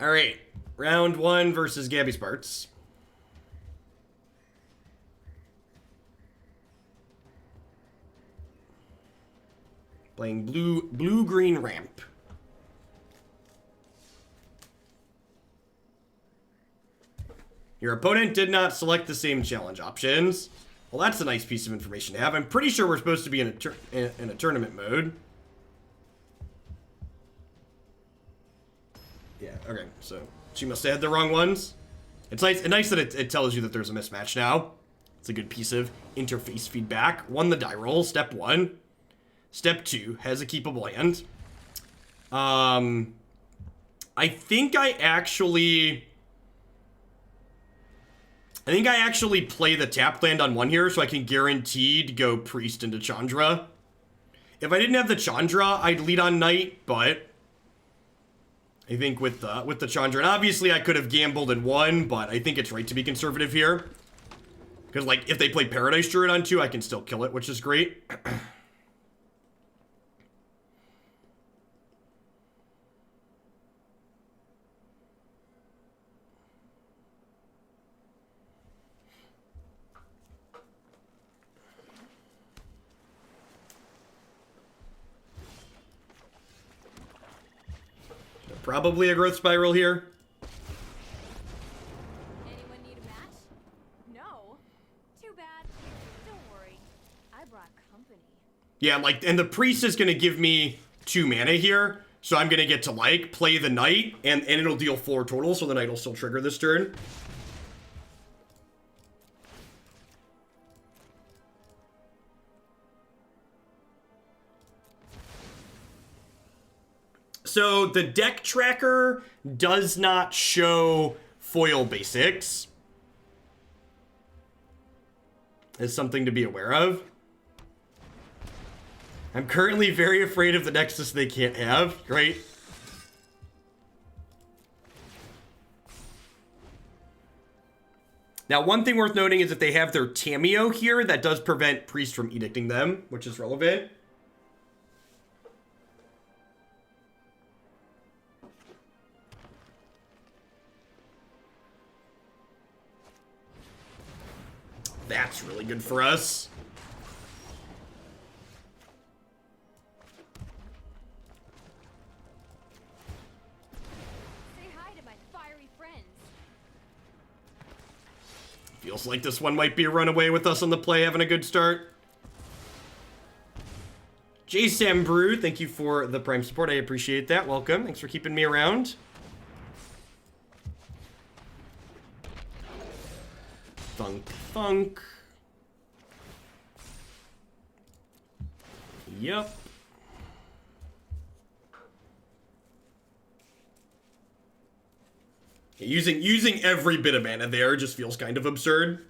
All right, round 1 versus Gabby Sparts. Playing blue-green ramp. Your opponent did not select the same challenge options. Well, that's a nice piece of information to have. I'm pretty sure we're supposed to be in a tournament mode. Yeah, okay, so she must have had the wrong ones. It's nice that it tells you that there's a mismatch now. It's a good piece of interface feedback. Won the die roll, step 1. Step 2 has a keepable hand. I think I actually play the tap land on 1 here, so I can guaranteed go Priest into Chandra. If I didn't have the Chandra, I'd lead on Knight, but I think with the Chandra, and obviously I could have gambled and won, but I think it's right to be conservative here. Because, like, if they play Paradise Druid on 2, I can still kill it, which is great. Probably a growth spiral here. Anyone need a match? No. Too bad. Don't worry. I brought company. Yeah, like, and the priest is gonna give me 2 mana here, so I'm gonna get to, like, play the knight, and it'll deal 4 total, so the knight will still trigger this turn. So the deck tracker does not show foil basics. Is something to be aware of. I'm currently very afraid of the Nexus they can't have, right? Now, one thing worth noting is that they have their Tameo here, that does prevent Priest from edicting them, which is relevant. That's really good for us. Say hi to my fiery friends. Feels like this one might be a runaway with us on the play, having a good start. J. Sam Brew, thank you for the Prime support. I appreciate that. Welcome. Thanks for keeping me around. Thunk, thunk. Yep. Using every bit of mana there just feels kind of absurd.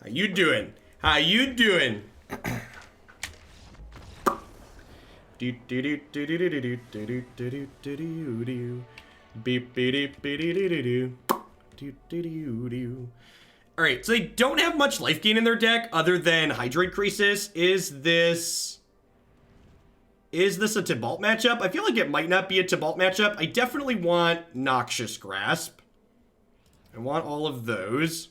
How you doing? How you doing? Beep beep All right, so they don't have much life gain in their deck other than Hydroid Crisis. Is this a Tibalt matchup? I feel like it might not be a Tibalt matchup. I definitely want Noxious Grasp. I want all of those.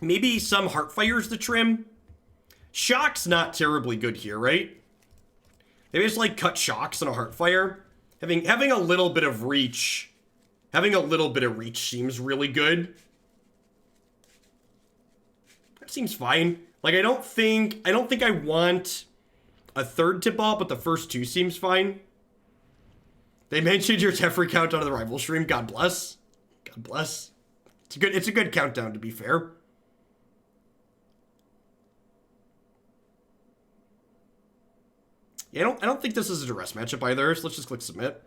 Maybe some Heartfires to trim. Shock's not terribly good here, right? They just like cut Shocks on a Heartfire. Having a little bit of reach. Having a little bit of reach seems really good. That seems fine. Like, I don't think I want a third Tibalt, but the first 2 seems fine. They mentioned your Teferi count on the rival stream. God bless. God bless. It's a good countdown, to be fair. Yeah, I don't think this is a Duress matchup either, so let's just click submit.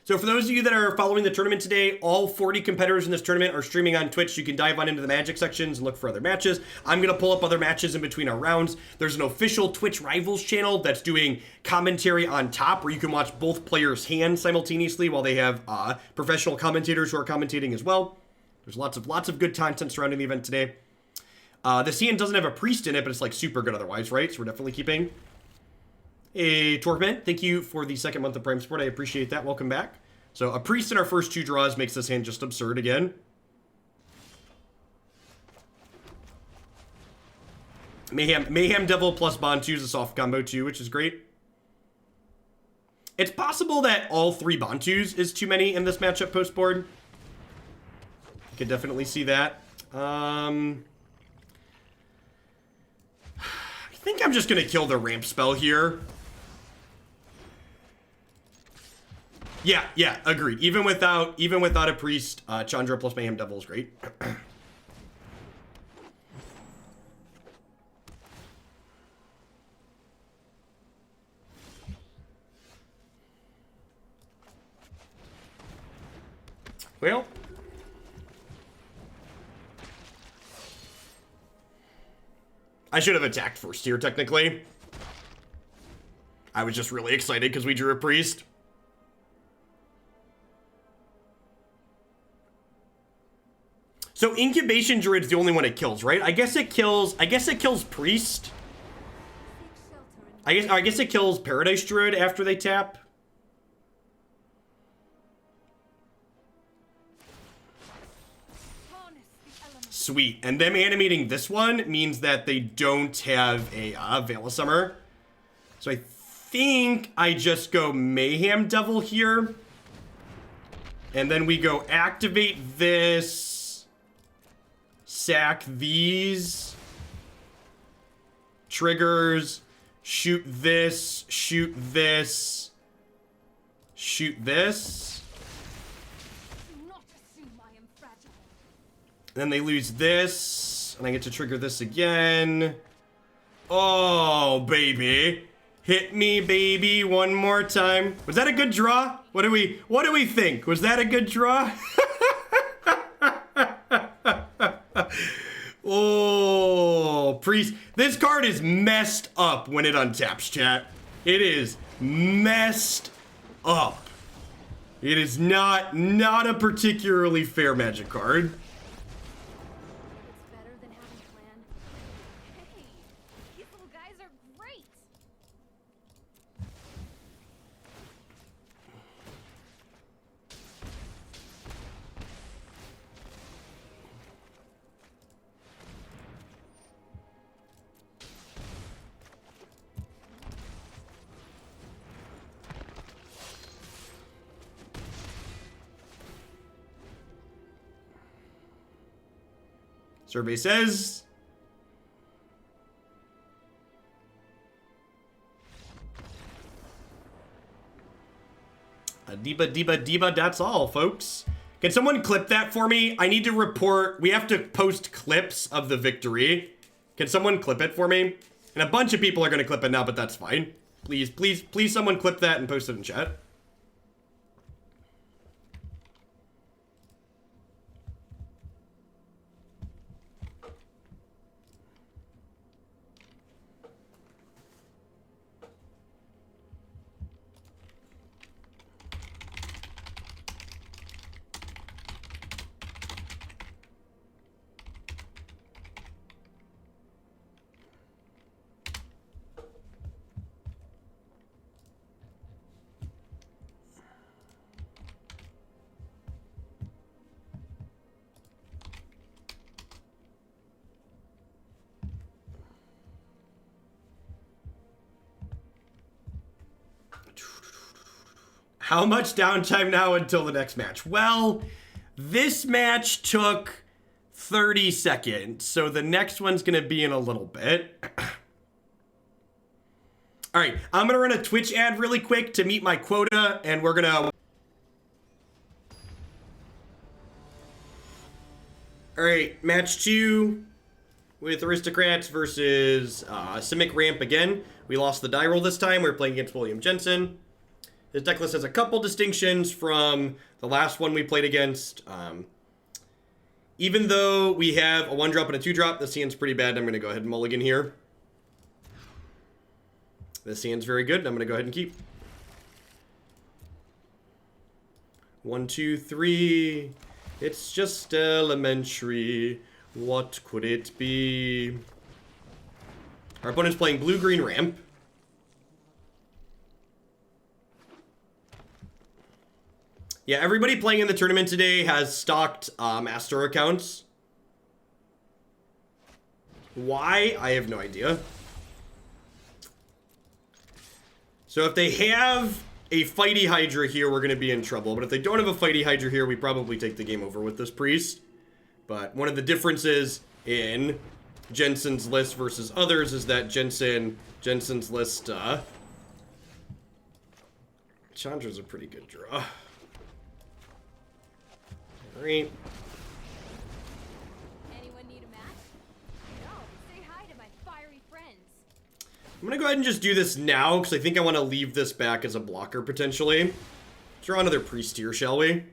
So for those of you that are following the tournament today, all 40 competitors in this tournament are streaming on Twitch. You can dive on into the Magic sections and look for other matches. I'm going to pull up other matches in between our rounds. There's an official Twitch Rivals channel that's doing commentary on top, where you can watch both players' hands simultaneously while they have professional commentators who are commentating as well. There's lots of good content surrounding the event today. This hand doesn't have a priest in it, but it's like super good otherwise, right? So we're definitely keeping. Hey, Torment, thank you for the second month of Prime support. I appreciate that. Welcome back. So a priest in our first 2 draws makes this hand just absurd again. Mayhem Devil plus Bontu is a soft combo too, which is great. It's possible that all 3 Bontus is too many in this matchup post board. I could definitely see that. I think I'm just gonna kill the ramp spell here. Yeah, agreed. Even without a priest, Chandra plus Mayhem Devil is great. Well, I should have attacked first here, technically. I was just really excited because we drew a priest. So Incubation Druid's the only one it kills, right? I guess it kills Priest. I guess it kills Paradise Druid after they tap. Sweet. And them animating this one means that they don't have a Veil of Summer. So I think I just go Mayhem Devil here. And then we go activate this. Sack these. Triggers. Shoot this. Shoot this. Shoot this. Then they lose this. And I get to trigger this again. Oh, baby. Hit me, baby, one more time. Was that a good draw? What do we think? Was that a good draw? Oh, priest. This card is messed up when it untaps, chat. It is messed up. It is not a particularly fair Magic card. It's better than having a plan. Hey, these little guys are great. Survey says Diba, that's all, folks. Can someone clip that for me? I need to report. We have to post clips of the victory. Can someone clip it for me? And a bunch of people are going to clip it now, but that's fine. Please, someone clip that and post it in chat. How much downtime now until the next match? Well, this match took 30 seconds, so the next one's gonna be in a little bit. All right, I'm gonna run a Twitch ad really quick to meet my quota, and we're gonna... All right, match 2 with Aristocrats versus Simic Ramp again. We lost the die roll this time. We're playing against William Jensen. This deck list has a couple distinctions from the last one we played against. Even though we have a 1-drop and a 2-drop, this hand's pretty bad. I'm going to go ahead and mulligan here. This hand's very good. I'm going to go ahead and keep. 1, 2, 3. It's just elementary. What could it be? Our opponent's playing blue-green ramp. Yeah, everybody playing in the tournament today has stocked master accounts. Why? I have no idea. So if they have a Fighty Hydra here, we're going to be in trouble. But if they don't have a Fighty Hydra here, we probably take the game over with this priest. But one of the differences in Jensen's list versus others is that Jensen's list, Chandra's a pretty good draw. Alright. Anyone need a match? No, say hi to my fiery friends. I'm gonna go ahead and just do this now, because I think I want to leave this back as a blocker, potentially. Draw another priest here, shall we?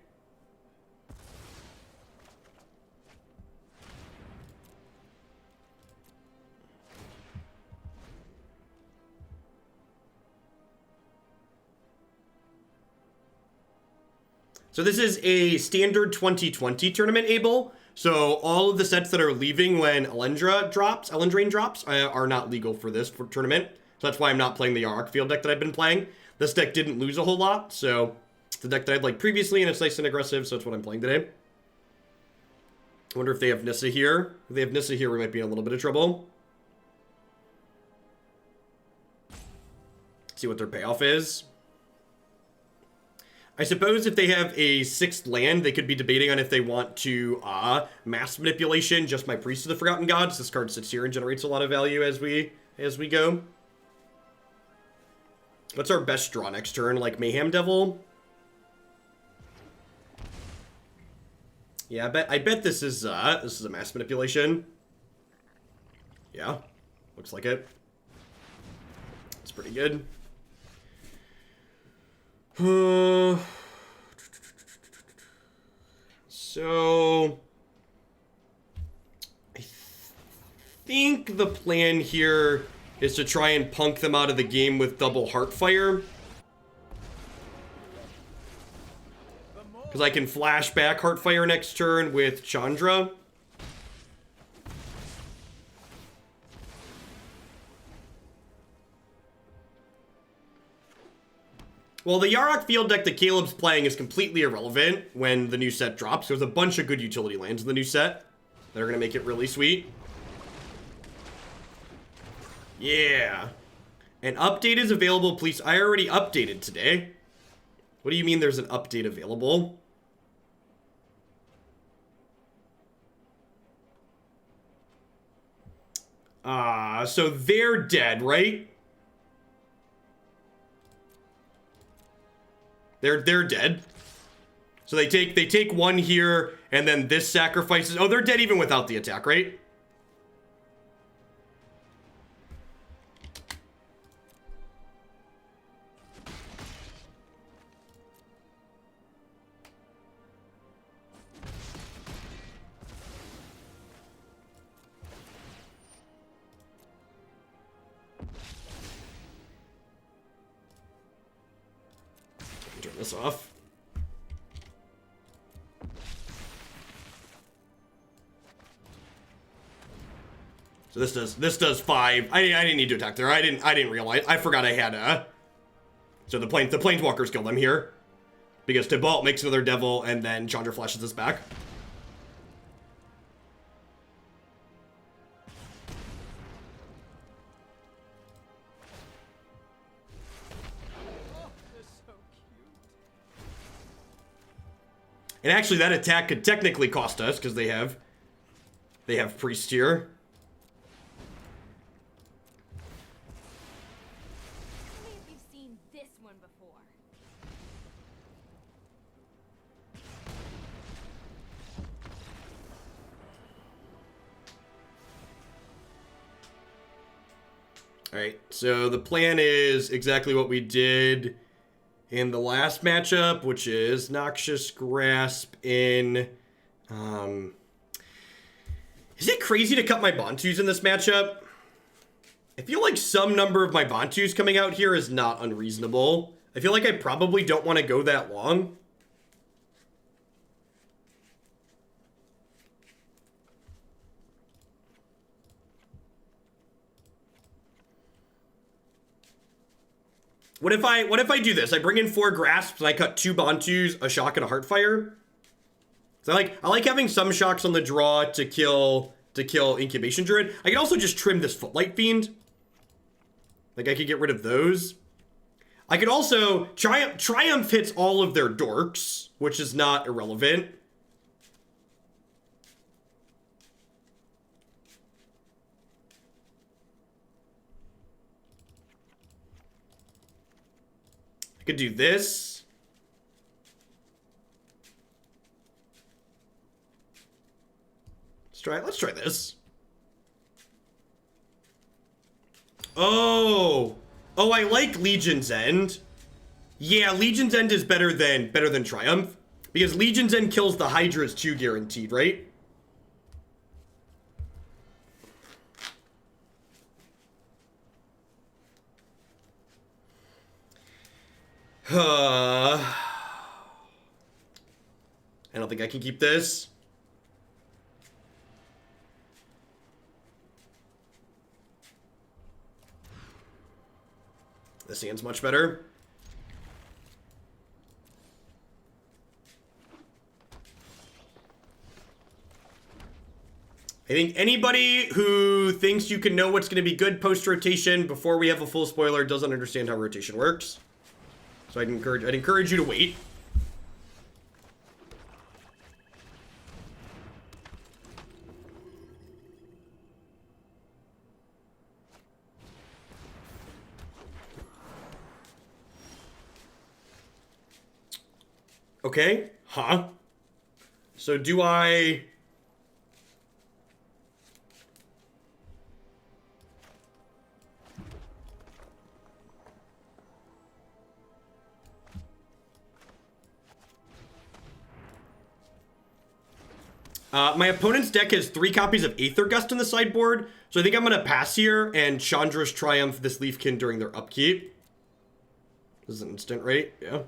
So this is a standard 2020 tournament, Abel. So all of the sets that are leaving when Elendraine drops are not legal for this tournament. So that's why I'm not playing the Yarok field deck that I've been playing. This deck didn't lose a whole lot, so it's the deck that I'd like previously, and it's nice and aggressive, so that's what I'm playing today. I wonder if they have Nissa here. If they have Nissa here, we might be in a little bit of trouble. See what their payoff is. I suppose if they have a 6th land, they could be debating on if they want to mass manipulation, just my Priest of the Forgotten Gods. This card sits here and generates a lot of value as we go. What's our best draw next turn? Like Mayhem Devil? Yeah, I bet this is a mass manipulation. Yeah, looks like it. It's pretty good. So I think the plan here is to try and punk them out of the game with double Heartfire. Because I can flash back Heartfire next turn with Chandra. Well, the Yarok field deck that Caleb's playing is completely irrelevant when the new set drops. There's a bunch of good utility lands in the new set that are going to make it really sweet. Yeah. An update is available, please. I already updated today. What do you mean there's an update available? So they're dead, right? They're dead. So they take one here, and then this sacrifices. Oh, they're dead even without the attack, right? Turn this off. So this does 5. I didn't need to attack there. I didn't realize. I forgot I had so the planeswalkers kill them here because Tibalt makes another devil and then Chandra flashes this back. And actually, that attack could technically cost us because they have priest here. Tell me if you've seen this one before. All right, so the plan is exactly what we did in the last matchup, which is Noxious Grasp in... Is it crazy to cut my Bontus in this matchup? I feel like some number of my Bontus coming out here is not unreasonable. I feel like I probably don't want to go that long. What if I do this? I bring in 4 Grasps and I cut 2 Bontus, a Shock, and a Heartfire. So I like having some shocks on the draw to kill Incubation Druid. I can also just trim this Footlight Fiend. Like, I could get rid of those. I could also... Triumph hits all of their dorks, which is not irrelevant. I could do this. Let's try this. Oh, I like Legion's End. Yeah, Legion's End is better than Triumph, because Legion's End kills the Hydras too, guaranteed, right? I don't think I can keep this. This hand's much better. I think anybody who thinks you can know what's going to be good post-rotation before we have a full spoiler doesn't understand how rotation works. So I'd encourage you to wait. Okay, huh? So do I... my opponent's deck has 3 copies of Aether Gust in the sideboard, so I think I'm going to pass here and Chandra's Triumph this Leafkin during their upkeep. This is an instant, right? Yeah.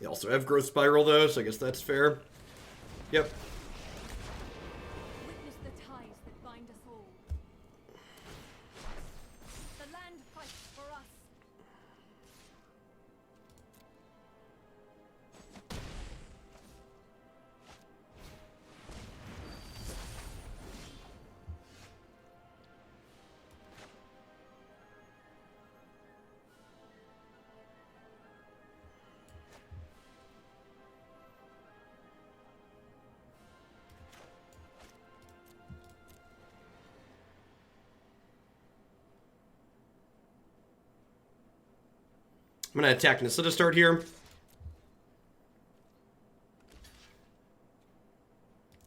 They also have Growth Spiral, though, so I guess that's fair. Yep. Witness the ties that bind us all. The land fights for us. I'm going to attack Nissa to start here.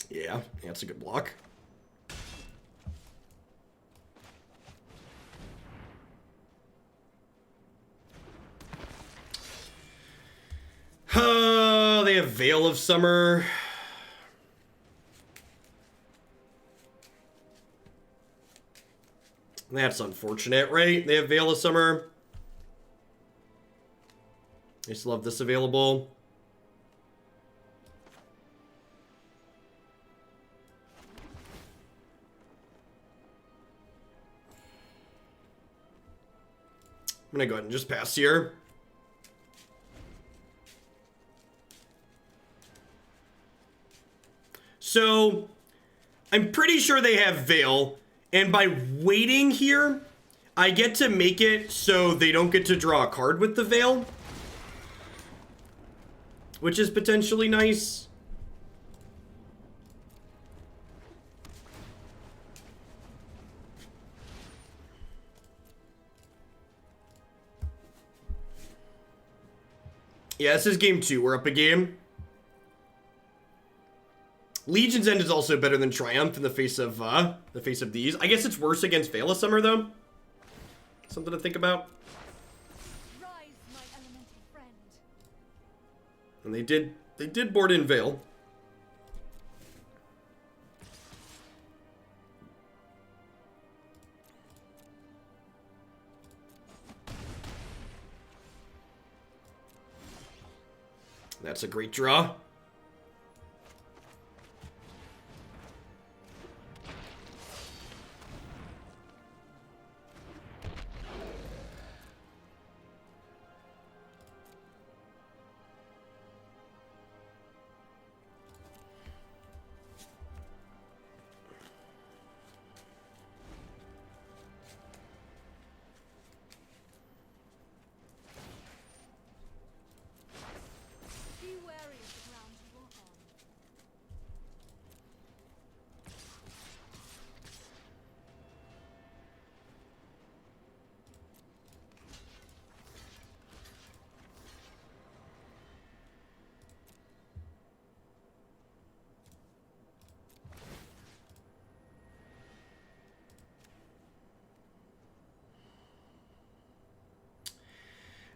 Yeah, that's a good block. They have Veil of Summer. That's unfortunate, right? They have Veil of Summer. I still have this available. I'm gonna go ahead and just pass here. So, I'm pretty sure they have Veil, and by waiting here, I get to make it so they don't get to draw a card with the Veil, which is potentially nice. Yeah, this is game 2. We're up a game. Legion's End is also better than Triumph in the face of these. I guess it's worse against Veil of Summer though. Something to think about. Rise, my elemental friend. And they did board in Veil. That's a great draw. Be wary of the ground you walk on.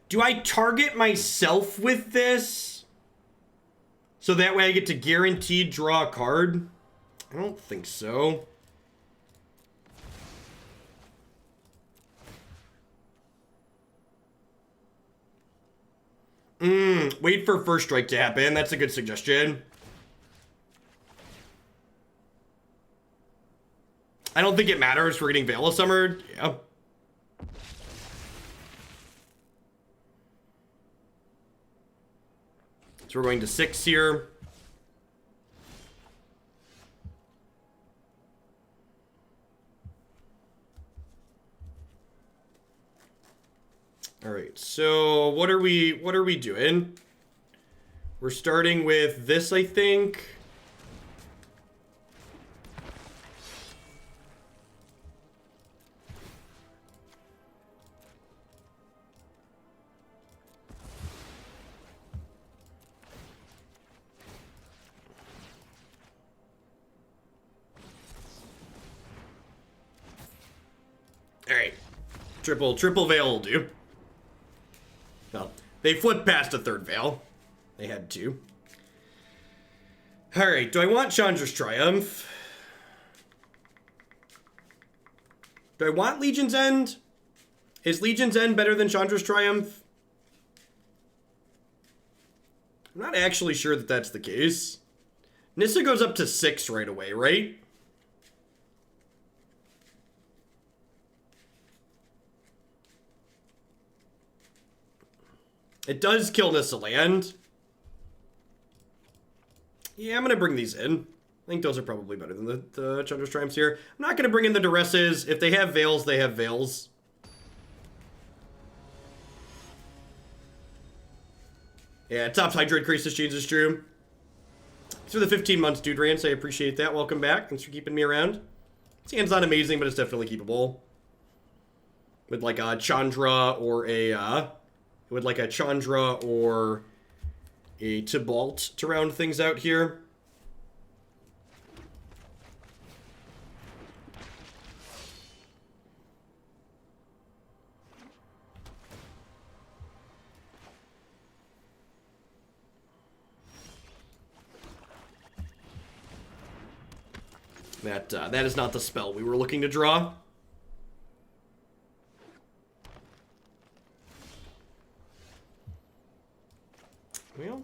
Do I target myself with this? So that way I get to guaranteed draw a card? I don't think so. Wait for first strike to happen. That's a good suggestion. I don't think it matters for getting Veil of Summer. Yeah. So we're going to 6 here. All right. So what are we doing? We're starting with this, I think. All right. Triple Veil will do. Well, they flipped past a third Veil. They had 2. All right. Do I want Chandra's Triumph? Do I want Legion's End? Is Legion's End better than Chandra's Triumph? I'm not actually sure that that's the case. Nissa goes up to 6 right away, right? It does kill Nissa land. Yeah, I'm going to bring these in. I think those are probably better than the Chandra's Triumphs here. I'm not going to bring in the Duresses. If they have Veils, they have Veils. Yeah, Top's Hydroid Crisis Chains is true. Thanks for the 15 months, Dude Rance. I appreciate that. Welcome back. Thanks for keeping me around. This hand's not amazing, but it's definitely keepable. With like a Chandra or a... With like a Chandra or a Tibalt to round things out here. That is not the spell we were looking to draw. Well,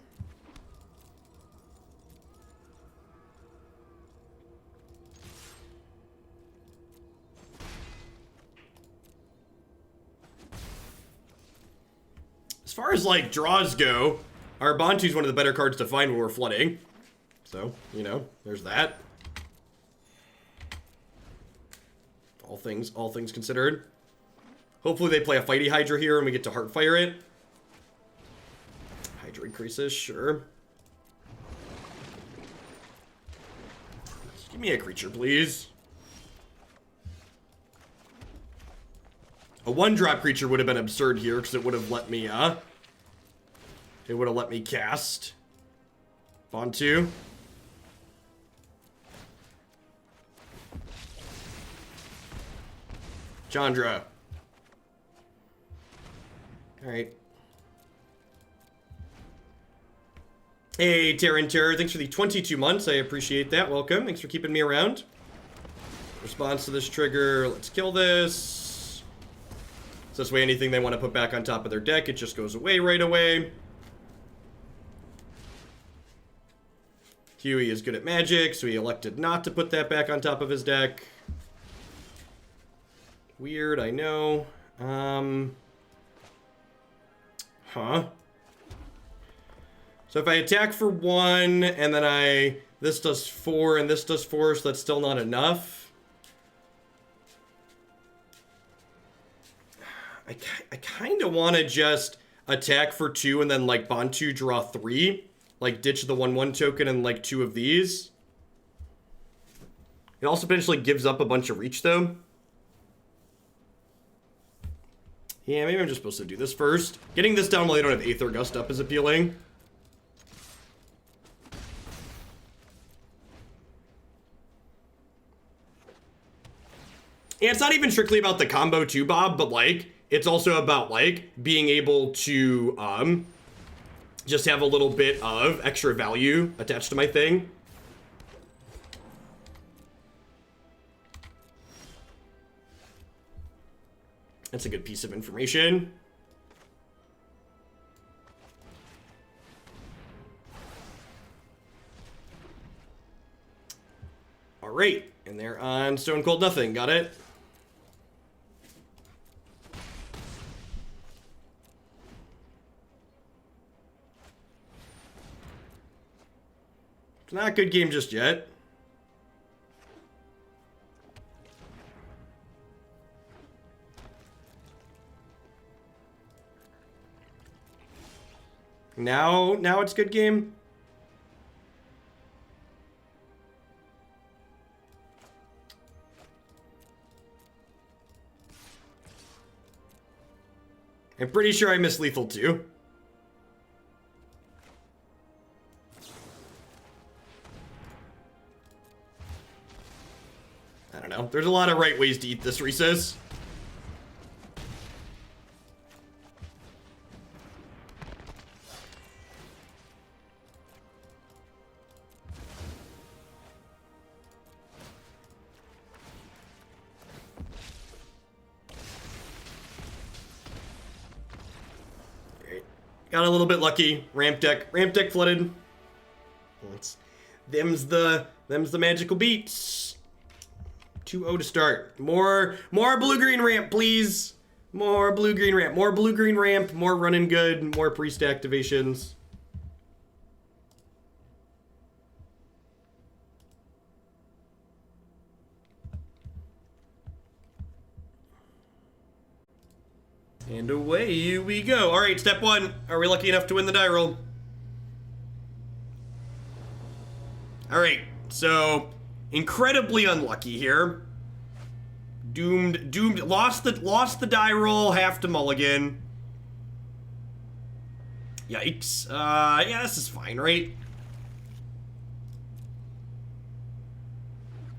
as far as like draws go, our Bontu's one of the better cards to find when we're flooding. So, you know, there's that. All things considered. Hopefully they play a Fighty Hydra here and we get to Heartfire it. Hydra increases, sure. Just give me a creature, please. A 1-drop creature would have been absurd here because it would have let me, It would have let me cast Bontu. Chandra. Alright. Hey, Terran Terror, thanks for the 22 months. I appreciate that. Welcome. Thanks for keeping me around. Response to this trigger. Let's kill this. So this way anything they want to put back on top of their deck, it just goes away right away. Huey is good at magic, so he elected not to put that back on top of his deck. Weird, I know. Huh. So if I attack for 1, and then this does 4, and this does 4, so that's still not enough. I kind of want to just attack for 2, and then, like, Bontu draw 3. Like, ditch the 1/1 token and, like, 2 of these. It also potentially gives up a bunch of reach, though. Yeah, maybe I'm just supposed to do this first. Getting this down while they don't have Aether Gust up is appealing. Yeah, it's not even strictly about the combo too, Bob, but, like, it's also about, like, being able to, just have a little bit of extra value attached to my thing. That's a good piece of information. All right, and they're on Stone Cold Nothing. Got it? It's not a good game just yet. Now it's good game. I'm pretty sure I missed lethal too. I don't know. There's a lot of right ways to eat this recess. Got a little bit lucky. Ramp deck flooded. Them's the magical beats. 2-0 to start. More blue-green ramp, please. More blue-green ramp. More blue-green ramp. More running good. More priest activations. And away we go. All right, step 1. Are we lucky enough to win the die roll? All right, so incredibly unlucky here. Doomed. Lost the die roll. Have to mulligan. Yikes. Yeah, this is fine, right?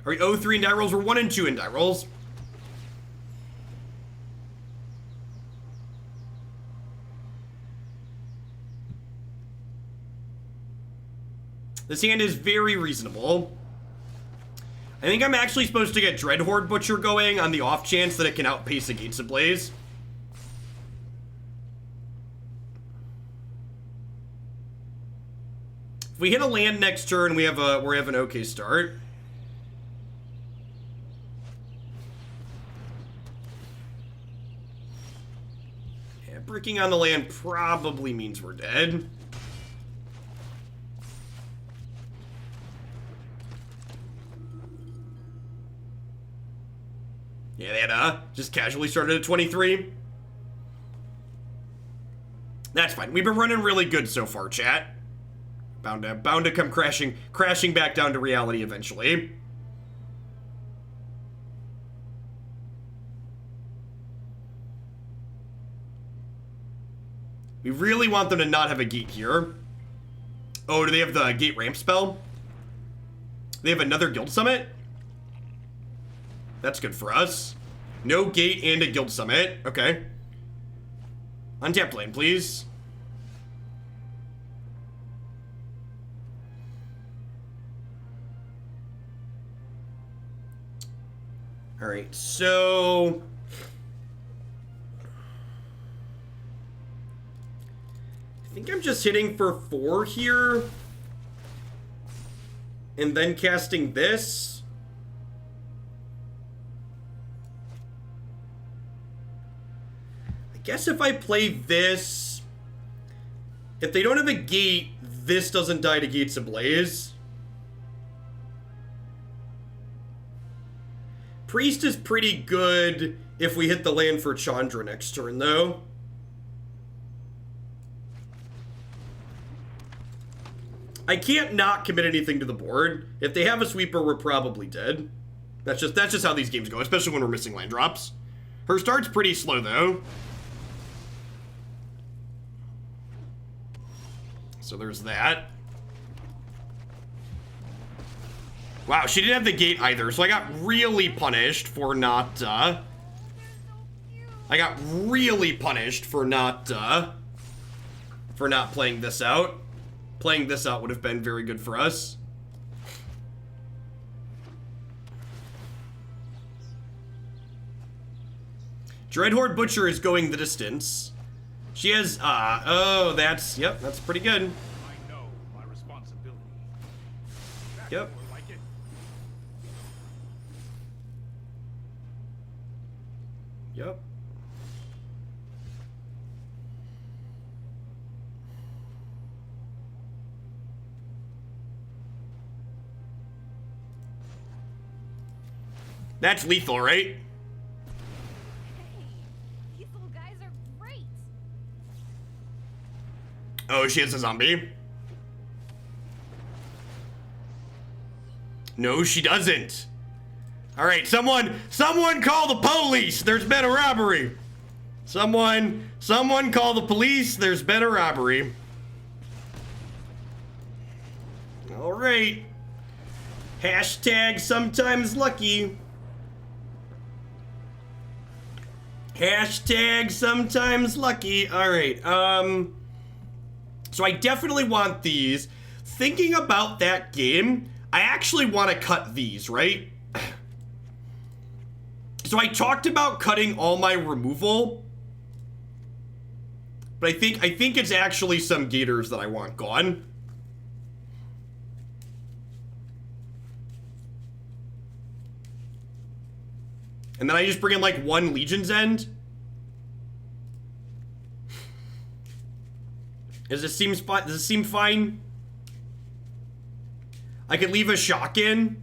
All right, 0-3 in die rolls. We're 1 and 2 in die rolls. This hand is very reasonable. I think I'm actually supposed to get Dreadhorde Butcher going on the off chance that it can outpace the Gates Ablaze. If we hit a land next turn, we have an okay start. Yeah, bricking on the land probably means we're dead. Yeah, they had just casually started at 23. That's fine. We've been running really good so far, chat. Bound to come crashing back down to reality eventually. We really want them to not have a gate here. Oh, do they have the gate ramp spell? They have another guild summit? That's good for us. No gate and a guild summit. Okay. Untapped lane, please. Alright, so... I think I'm just hitting for 4 here. And then casting this. I guess if I play this... If they don't have a gate, this doesn't die to Gates Ablaze. Priest is pretty good if we hit the land for Chandra next turn, though. I can't not commit anything to the board. If they have a sweeper, we're probably dead. That's just how these games go, especially when we're missing land drops. Her start's pretty slow, though. So there's that. Wow, she didn't have the gate either, so I got really punished for not, I got really punished for not playing this out. Playing this out would have been very good for us. Dreadhorde Butcher is going the distance. She has, oh, that's, yep, that's pretty good. I know my responsibility. Yep. Like it. Yep. That's lethal, right? Hey, these little guys are great. Oh, she has a zombie? No, she doesn't. All right, someone call the police. There's been a robbery. Someone call the police. There's been a robbery. All right. Hashtag sometimes lucky. Hashtag sometimes lucky. All right. So I definitely want these. Thinking about that game, I actually want to cut these, right? So I talked about cutting all my removal, but I think it's actually some gators that I want gone. And then I just bring in like one Legion's End. Does this seem fine? I could leave a shock in.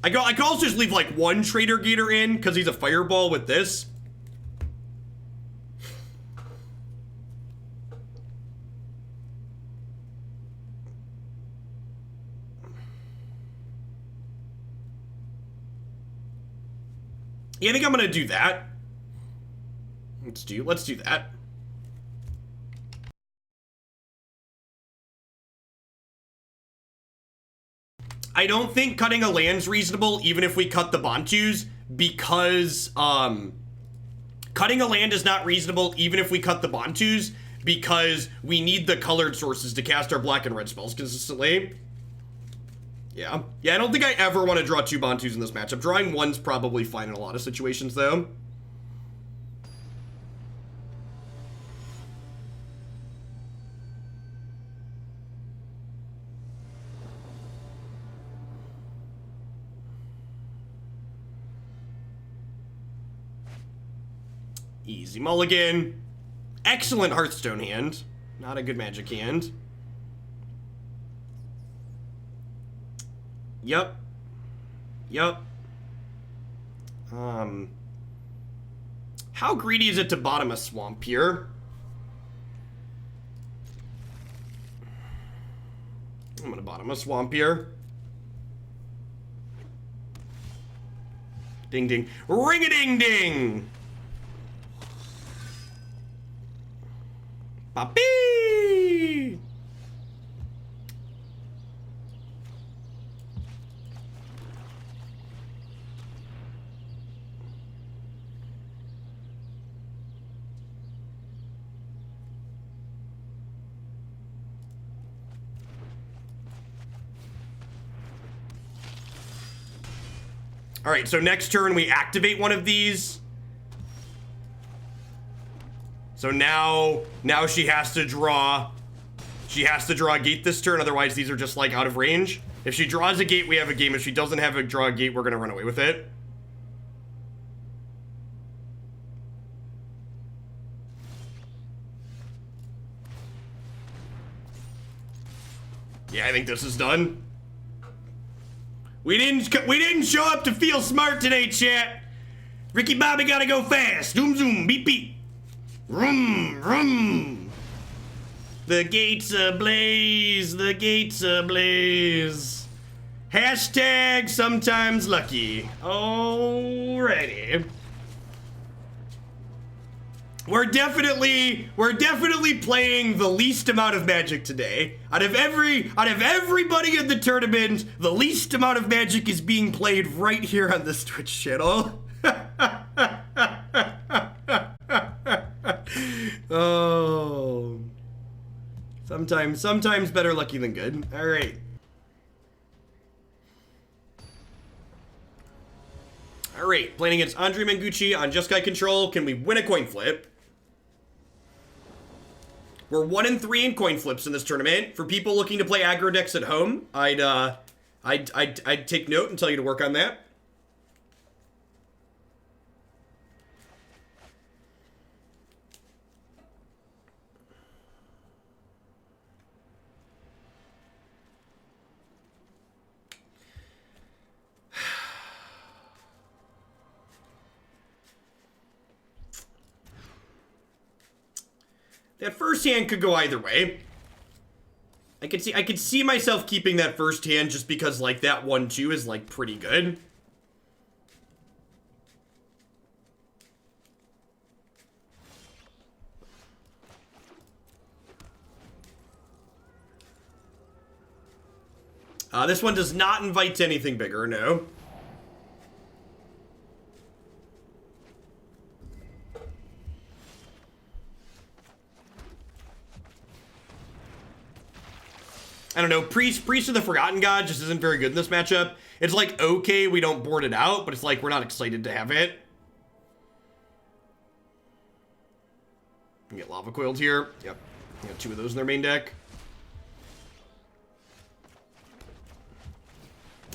I could also just leave like one Trader Gator in because he's a fireball with this. Yeah, I think I'm gonna do that. Let's do that. I don't think cutting a land's reasonable, even if we cut the Bontus, because, cutting a land is not reasonable, even if we cut the Bontus, because we need the colored sources to cast our black and red spells consistently. Yeah. Yeah, I don't think I ever want to draw 2 Bontus in this matchup. Drawing 1's probably fine in a lot of situations, though. Easy mulligan. Excellent Hearthstone hand. Not a good Magic hand. Yep. How greedy is it to bottom a swamp here? I'm gonna bottom a swamp here. Ding ding. Ring-a-ding-ding! Papi! All right, so next turn we activate one of these. So now she has to draw a gate this turn, otherwise these are just like out of range. If she draws a gate, we have a game. If she doesn't have a draw a gate, we're gonna run away with it. Yeah, I think this is done. We didn't show up to feel smart today, chat. Ricky Bobby gotta go fast. Zoom zoom, beep beep. Rum rum. The gates ablaze, the gates ablaze. Hashtag sometimes lucky. Alrighty. We're definitely playing the least amount of Magic today. Out of everybody in the tournament, the least amount of Magic is being played right here on this Twitch channel. Oh. Sometimes better lucky than good. All right. All right, playing against Andre Mengucci on Just Guy Control. Can we win a coin flip? We're 1-3 in coin flips in this tournament. For people looking to play aggro decks at home, I'd take note and tell you to work on that. That first hand could go either way. I could see myself keeping that first hand just because like that 1-2 is like pretty good. This one does not invite to anything bigger, no. I don't know, Priest of the Forgotten God just isn't very good in this matchup. It's like, okay, we don't board it out, but it's like, we're not excited to have it. You get Lava Coiled here. Yep, you got 2 of those in their main deck.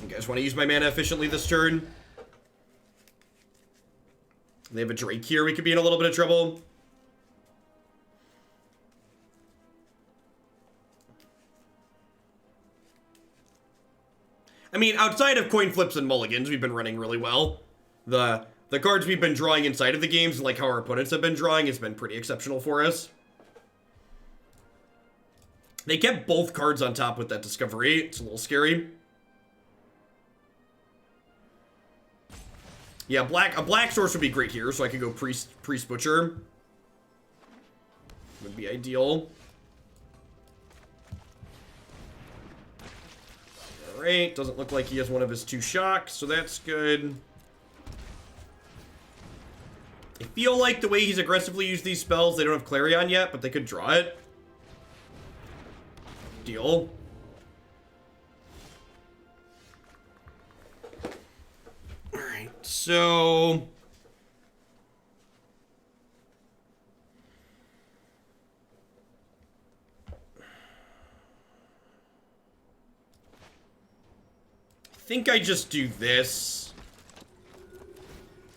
You guys want to use my mana efficiently this turn? They have a Drake here, we could be in a little bit of trouble. I mean, outside of coin flips and mulligans, we've been running really well. The cards we've been drawing inside of the games, and like how our opponents have been drawing, has been pretty exceptional for us. They kept both cards on top with that discovery. It's a little scary. Yeah, a black source would be great here, so I could go Priest Butcher. Would be ideal. Alright, doesn't look like he has one of his 2 shocks, so that's good. I feel like the way he's aggressively used these spells, they don't have Clarion yet, but they could draw it. Deal. Alright, so... I think I just do this.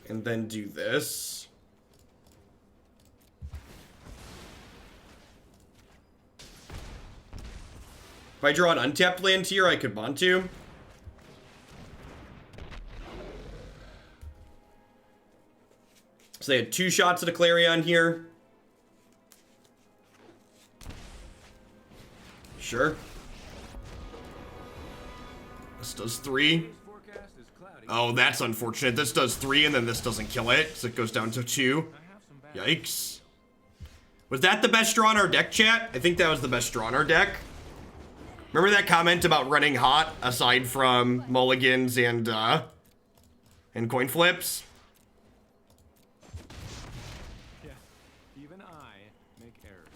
And then do this. If I draw an untapped land here, I could Bontu. So they had 2 shots at a Clarion here. Sure. This does 3. Oh, that's unfortunate. This does 3, and then this doesn't kill it, so it goes down to 2. Yikes. Was that the best draw in our deck, chat? I think that was the best draw in our deck. Remember that comment about running hot aside from mulligans and coin flips? Yeah, even I make errors.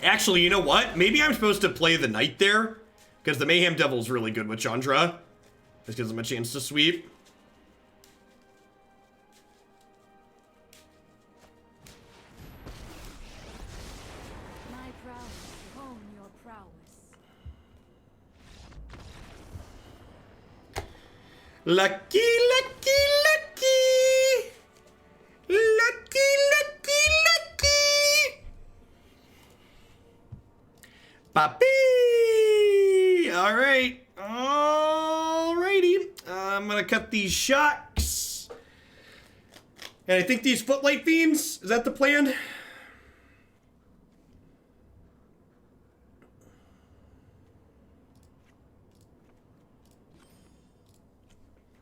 Actually, you know what? Maybe I'm supposed to play the knight there, because the Mayhem Devil's really good with Chandra. This gives him a chance to sweep. My prowess, hone your prowess. Lucky, lucky, lucky. Lucky, lucky, lucky. Papi! Alright. Alrighty. I'm gonna cut these shocks. And I think these Footlight Fiends, is that the plan?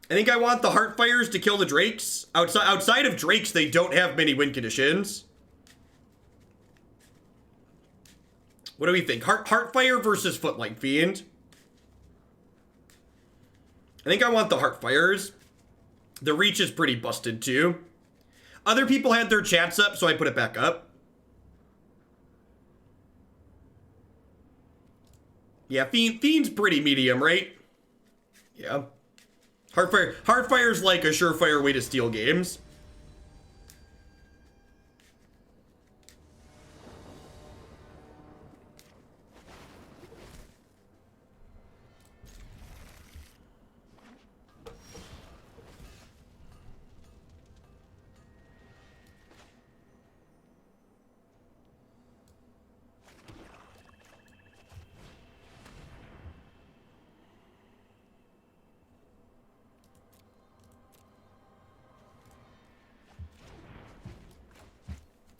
I think I want the Heartfires to kill the Drakes. Outside of Drakes, they don't have many win conditions. What do we think? Heartfire versus Footlight Fiend. I think I want the Heartfires. The reach is pretty busted too. Other people had their chats up, so I put it back up. Yeah, Fiend's pretty medium, right? Yeah. Heartfire's like a surefire way to steal games.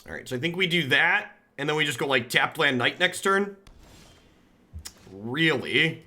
Alright, so I think we do that, and then we just go like tapped land knight next turn. Really?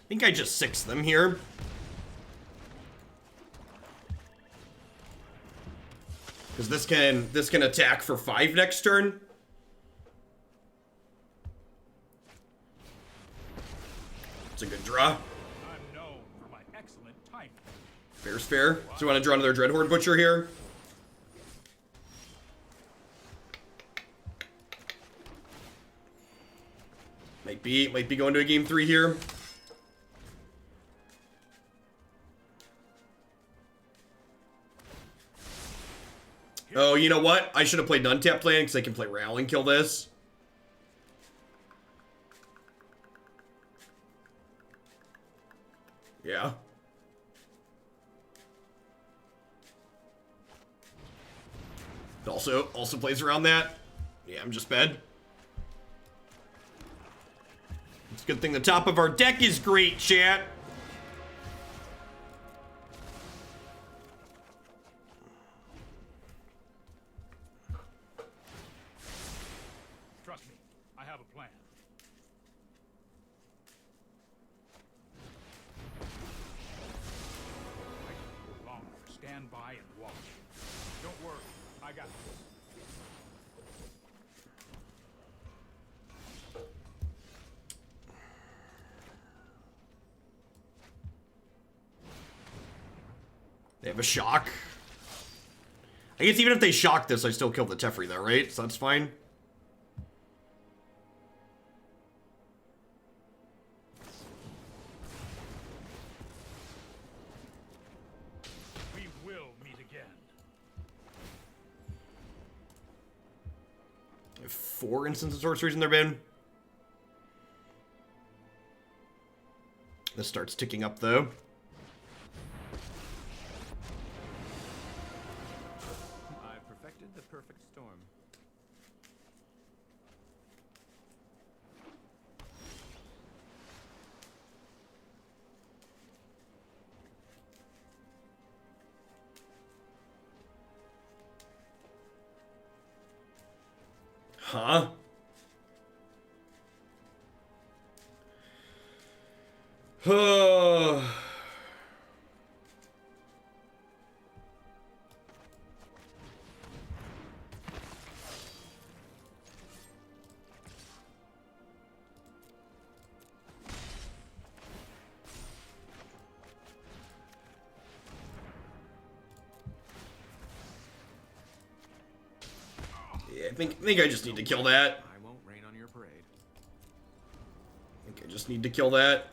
I think I just 6 them here. Because this can attack for 5 next turn. It's a good draw. I'm known for my excellent timing. Fair's fair. So we want to draw another Dreadhorde Butcher here. Might be going to a game 3 here. Oh, you know what? I should have played non-tap land because I can play Ral and kill this. Yeah. Also plays around that. Yeah, I'm just bad. It's a good thing the top of our deck is great, chat. Trust me, I have a plan. I can go longer. Stand by and watch. Don't worry, I got this. They have a shock. I guess even if they shock this, I still kill the Teferi though, right? So that's fine. We will meet again. 4 instants of sorceries in their bin. This starts ticking up, though. I perfected the perfect storm. Huh? Yeah, I think I just need to kill that. I won't rain on your parade. I think I just need to kill that.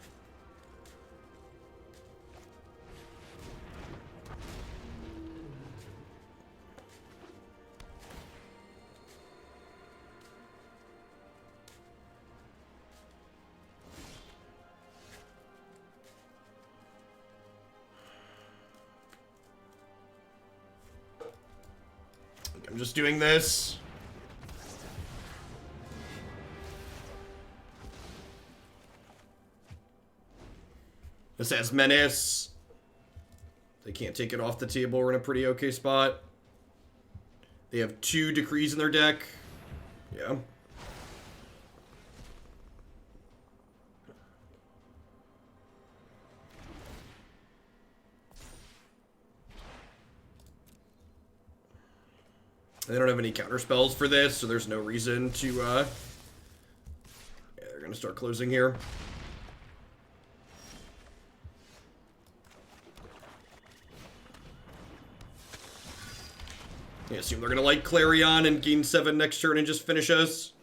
I'm just doing this. This has Menace. They can't take it off the table. We're in a pretty okay spot. They have 2 Decrees in their deck. Yeah. They don't have any counter spells for this, so there's no reason to, yeah, they're gonna start closing here. I assume they're gonna like Clarion and gain 7 next turn and just finish us.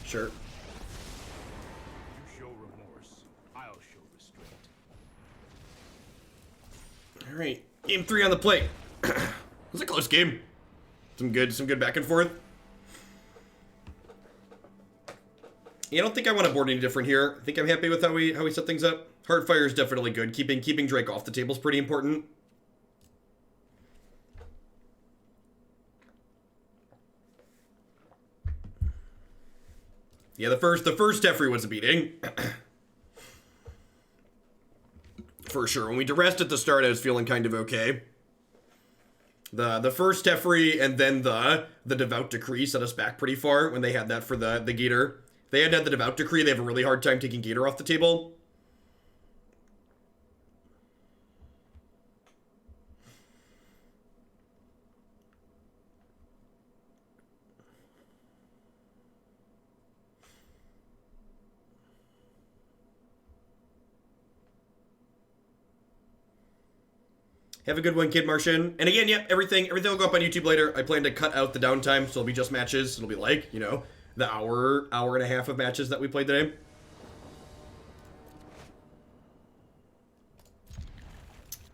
Sure. You show remorse, I'll show restraint. Alright, game 3 on the plate. It was a close game. Some good back and forth. Yeah, I don't think I want to board any different here. I think I'm happy with how we set things up. Heartfire is definitely good. Keeping Drake off the table is pretty important. Yeah, the first Teferi was a beating. For sure. When we Duressed at the start, I was feeling kind of okay. The first Teferi and then the Devout Decree set us back pretty far when they had that for the Gator. If they had the Devout Decree, they have a really hard time taking Gator off the table. Have a good one, Kid Martian. And again, yeah, everything will go up on YouTube later. I plan to cut out the downtime, so it'll be just matches. It'll be like, you know, the hour and a half of matches that we played today.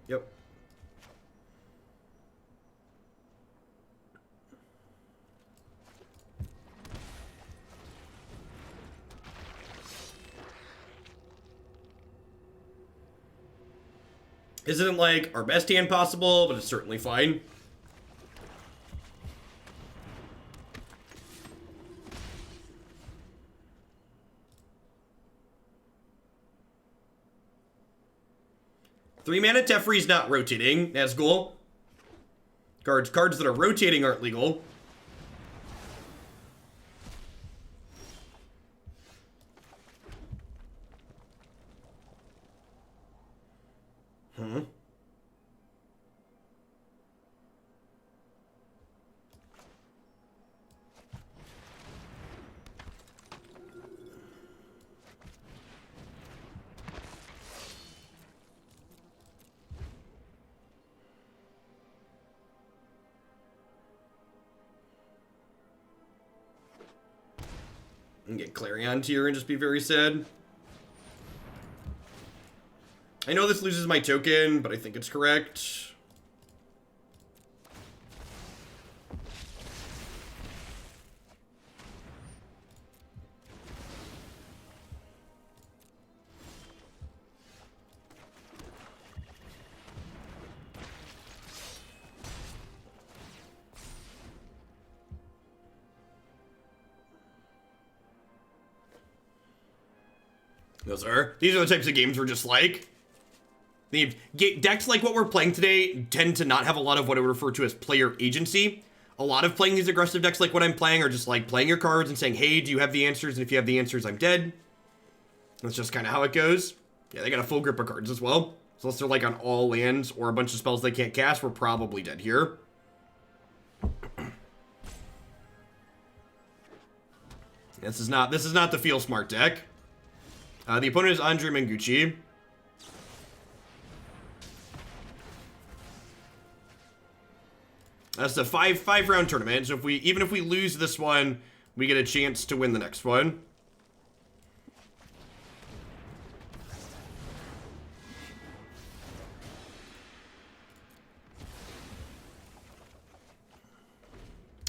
Yep. Isn't like our best hand possible, but it's certainly fine. Three mana Teferi's not rotating. That's cool. Cards that are rotating aren't legal. And get Clarion tier and just be very sad. I know this loses my token, but I think it's correct. These are the types of games we're just like. The decks like what we're playing today tend to not have a lot of what I would refer to as player agency. A lot of playing these aggressive decks like what I'm playing are just like playing your cards and saying, hey, do you have the answers? And if you have the answers, I'm dead. That's just kind of how it goes. Yeah, they got a full grip of cards as well. So unless they're like on all lands or a bunch of spells they can't cast, we're probably dead here. This is not the feel smart deck. The opponent is Andre Mengucci. That's a five round tournament. So even if we lose this one, we get a chance to win the next one.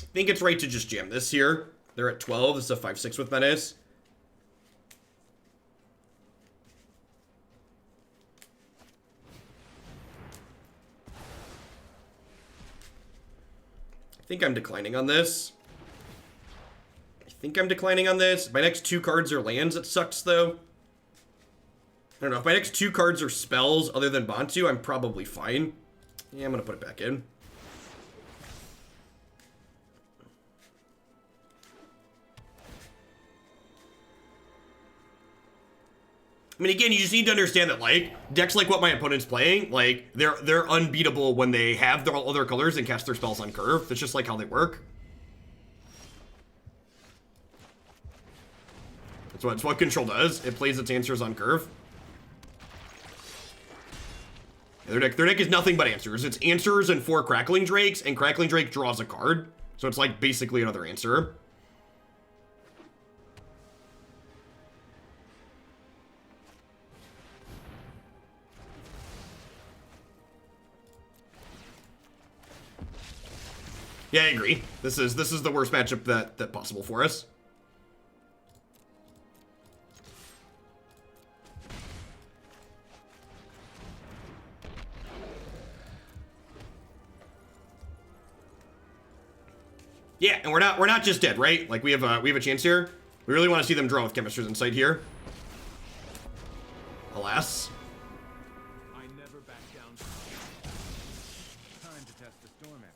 I think it's right to just jam this here. They're at 12. This is a 5/6 with Menace. I think I'm declining on this. My next 2 cards are lands. It sucks, though. I don't know. If my next 2 cards are spells other than Bontu, I'm probably fine. Yeah, I'm going to put it back in. I mean, again, you just need to understand that, like, decks like what my opponent's playing, like, they're unbeatable when they have all their colors and cast their spells on curve. That's just, like, how they work. That's what Control does. It plays its answers on curve. Their deck is nothing but answers. It's answers and 4 Crackling Drakes, and Crackling Drake draws a card. So it's, like, basically another answer. Yeah, I agree. This is the worst matchup that possible for us. Yeah, and we're not just dead, right? Like we have a chance here. We really want to see them draw with Chemist's Insight here. Alas. I never back down. Time to test the storm amplifier.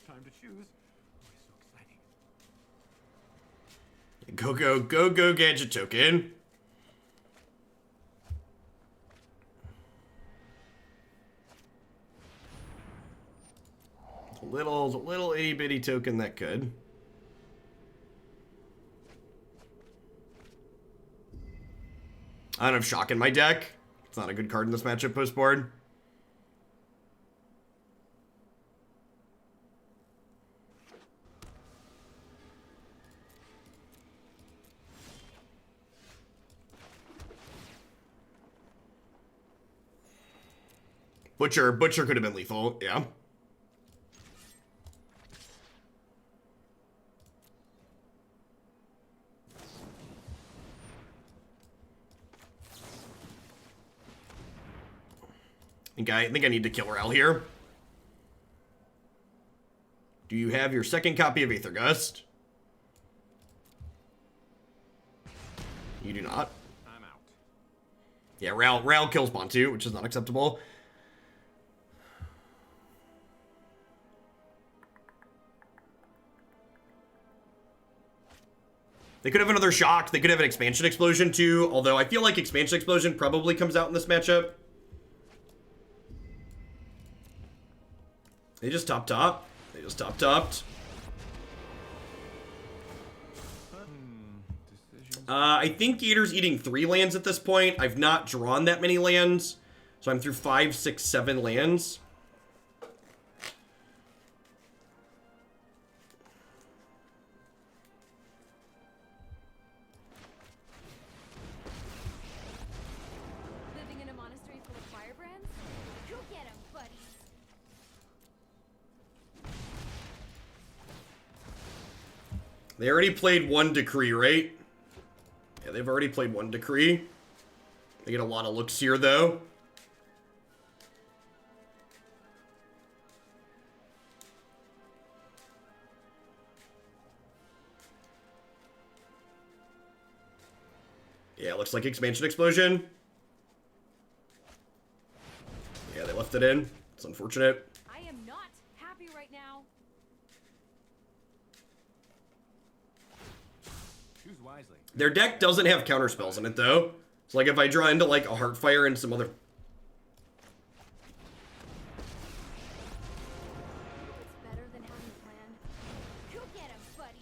Time to choose. Oh, it's so exciting. Go, Gadget Token. A little itty bitty token that could. I don't have Shock in my deck. It's not a good card in this matchup post board. Butcher could have been lethal, yeah. I think I need to kill Ral here. Do you have your second copy of Aether Gust? You do not. I'm out. Yeah, Ral kills Bontu, which is not acceptable. They could have another Shock. They could have an Expansion Explosion too, although I feel like Expansion Explosion probably comes out in this matchup. They just top-topped. I think Gator's eating 3 lands at this point. I've not drawn that many lands, so I'm through 5, 6, 7 lands. They already played one Decree, right? Yeah, they've already played one Decree. They get a lot of looks here, though. Yeah, looks like Expansion Explosion. Yeah, they left it in. It's unfortunate. I am not happy right now. Choose wisely. Their deck doesn't have counter spells in it, though. So, like, if I draw into, like, a Heartfire and some other... It's better than how you planned. Go get him, buddies.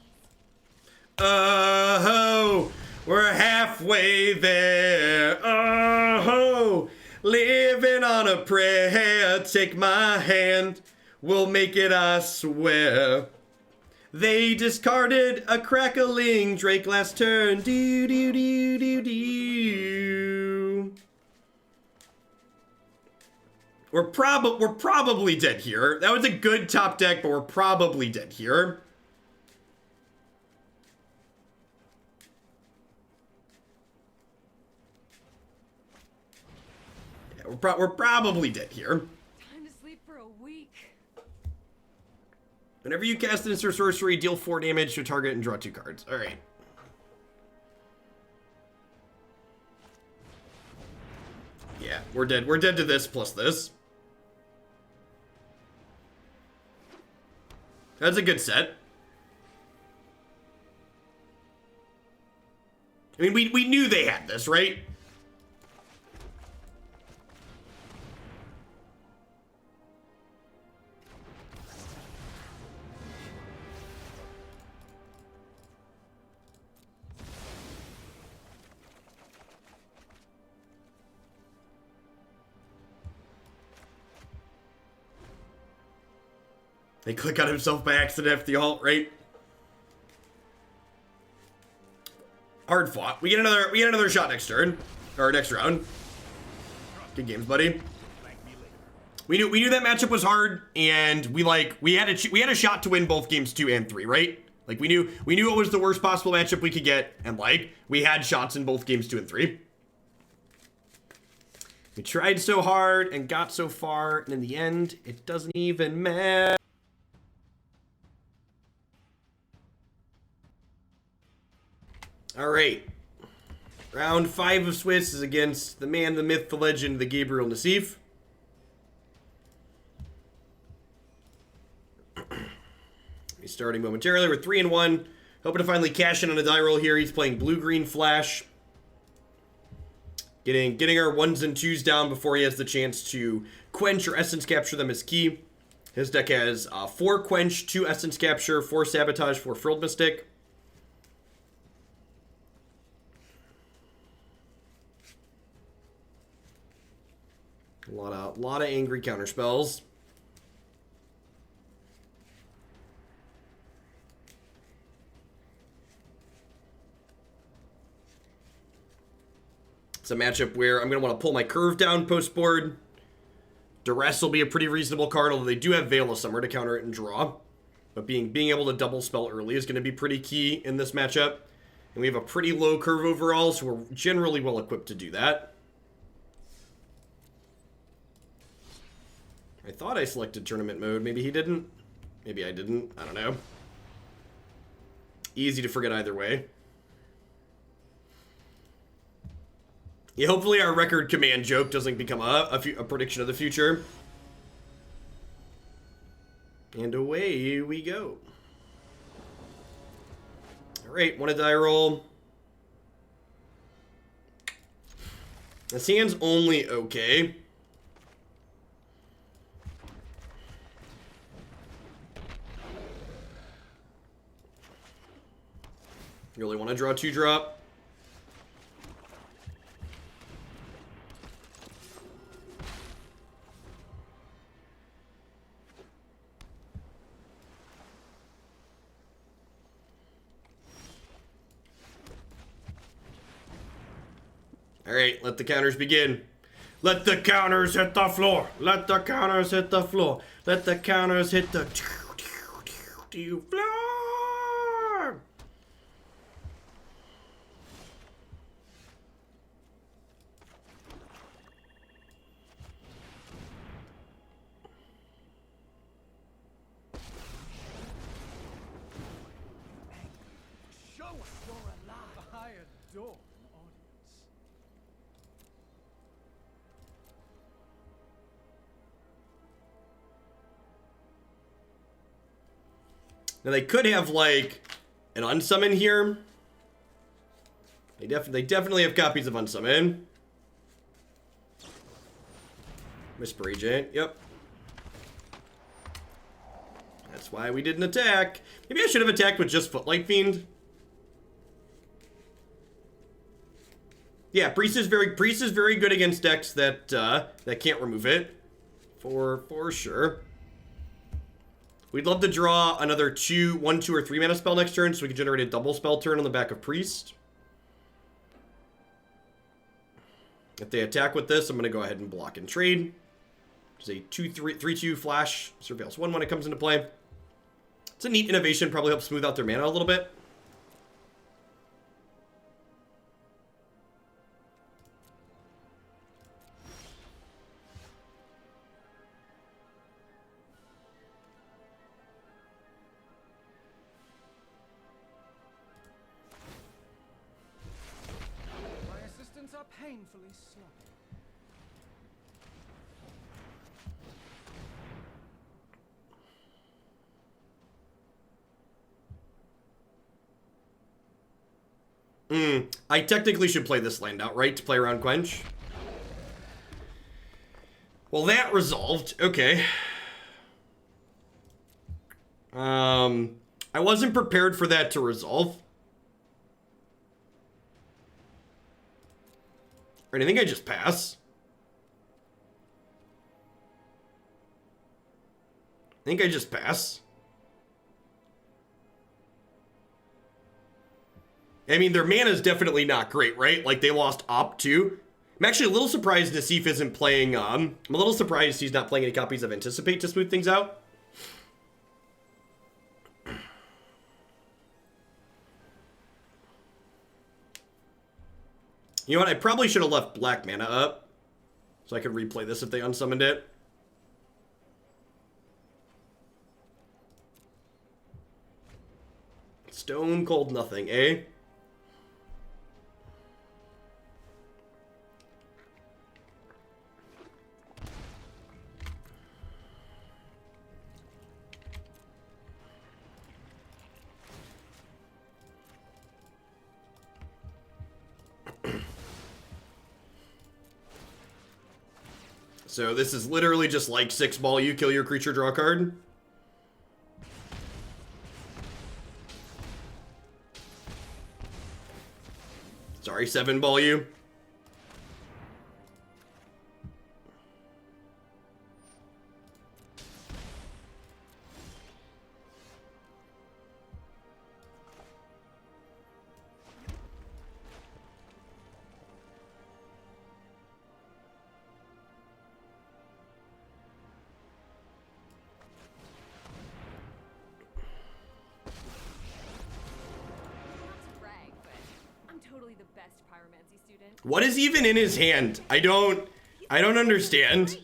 Oh, we're halfway there. Oh, living on a prayer. Take my hand. We'll make it, I swear. They discarded a crackling Drake last turn. Do do do do do. We're probably dead here. That was a good top deck, but we're probably dead here. Yeah, we're probably dead here. Time to sleep for a week. Whenever you cast an instant sorcery, deal 4 damage to target and draw 2 cards. Alright. Yeah, we're dead. We're dead to this plus this. That's a good set. I mean, we knew they had this, right? They click on himself by accident after the ult, right? Hard fought. We get another shot next turn. Or next round. Good games, buddy. We knew that matchup was hard, and we had a shot to win both games 2 and 3, right? Like we knew it was the worst possible matchup we could get, and like we had shots in both games 2 and 3. We tried so hard and got so far, and in the end, it doesn't even matter. All right. Round 5 of Swiss is against the man, the myth, the legend, the Gabriel Nassif. He's starting momentarily. We're 3-1. Hoping to finally cash in on a die roll here. He's playing blue-green flash. Getting our 1s and 2s down before he has the chance to quench or essence capture them is key. His deck has 4 quench, 2 essence capture, 4 sabotage, 4 frilled mystic. A lot of angry counter spells. It's a matchup where I'm going to want to pull my curve down post board. Duress will be a pretty reasonable card, although they do have Veil of Summer to counter it and draw. But being able to double spell early is going to be pretty key in this matchup. And we have a pretty low curve overall, so we're generally well equipped to do that. I thought I selected tournament mode. Maybe he didn't. Maybe I didn't. I don't know. Easy to forget either way. Yeah, hopefully our record command joke doesn't become a prediction of the future. And away we go. Alright, want a die roll. This hand's only okay. Really want to draw 2-drop. Alright, let the counters begin. Let the counters hit the floor. Let the counters hit the floor. Let the counters hit the floor. adore an audience. Now they could have like an unsummon here. They definitely have copies of unsummon. Whisper Agent, yep. That's why we didn't attack. Maybe I should have attacked with just Footlight Fiend. Yeah, Priest is very good against decks that that can't remove it. For sure. We'd love to draw another 1, 2, or 3 mana spell next turn so we can generate a double spell turn on the back of Priest. If they attack with this, I'm going to go ahead and block and trade. It's a 3/2 flash, Surveils 1 when it comes into play. It's a neat innovation, probably helps smooth out their mana a little bit. My assistants are painfully slow. I technically should play this land out, right? To play around Quench. Well, that resolved. Okay. I wasn't prepared for that to resolve. Alright, I think I just pass. I mean, their mana is definitely not great, right? Like, they lost Op too. I'm actually a little surprised Nassif isn't playing, I'm a little surprised he's not playing any copies of Anticipate to smooth things out. You know what? I probably should have left black mana up so I could replay this if they unsummoned it. Stone cold nothing, eh? So this is literally just like 6 ball you, kill your creature, draw a card. Sorry, 7 ball you. What is even in his hand? I don't understand.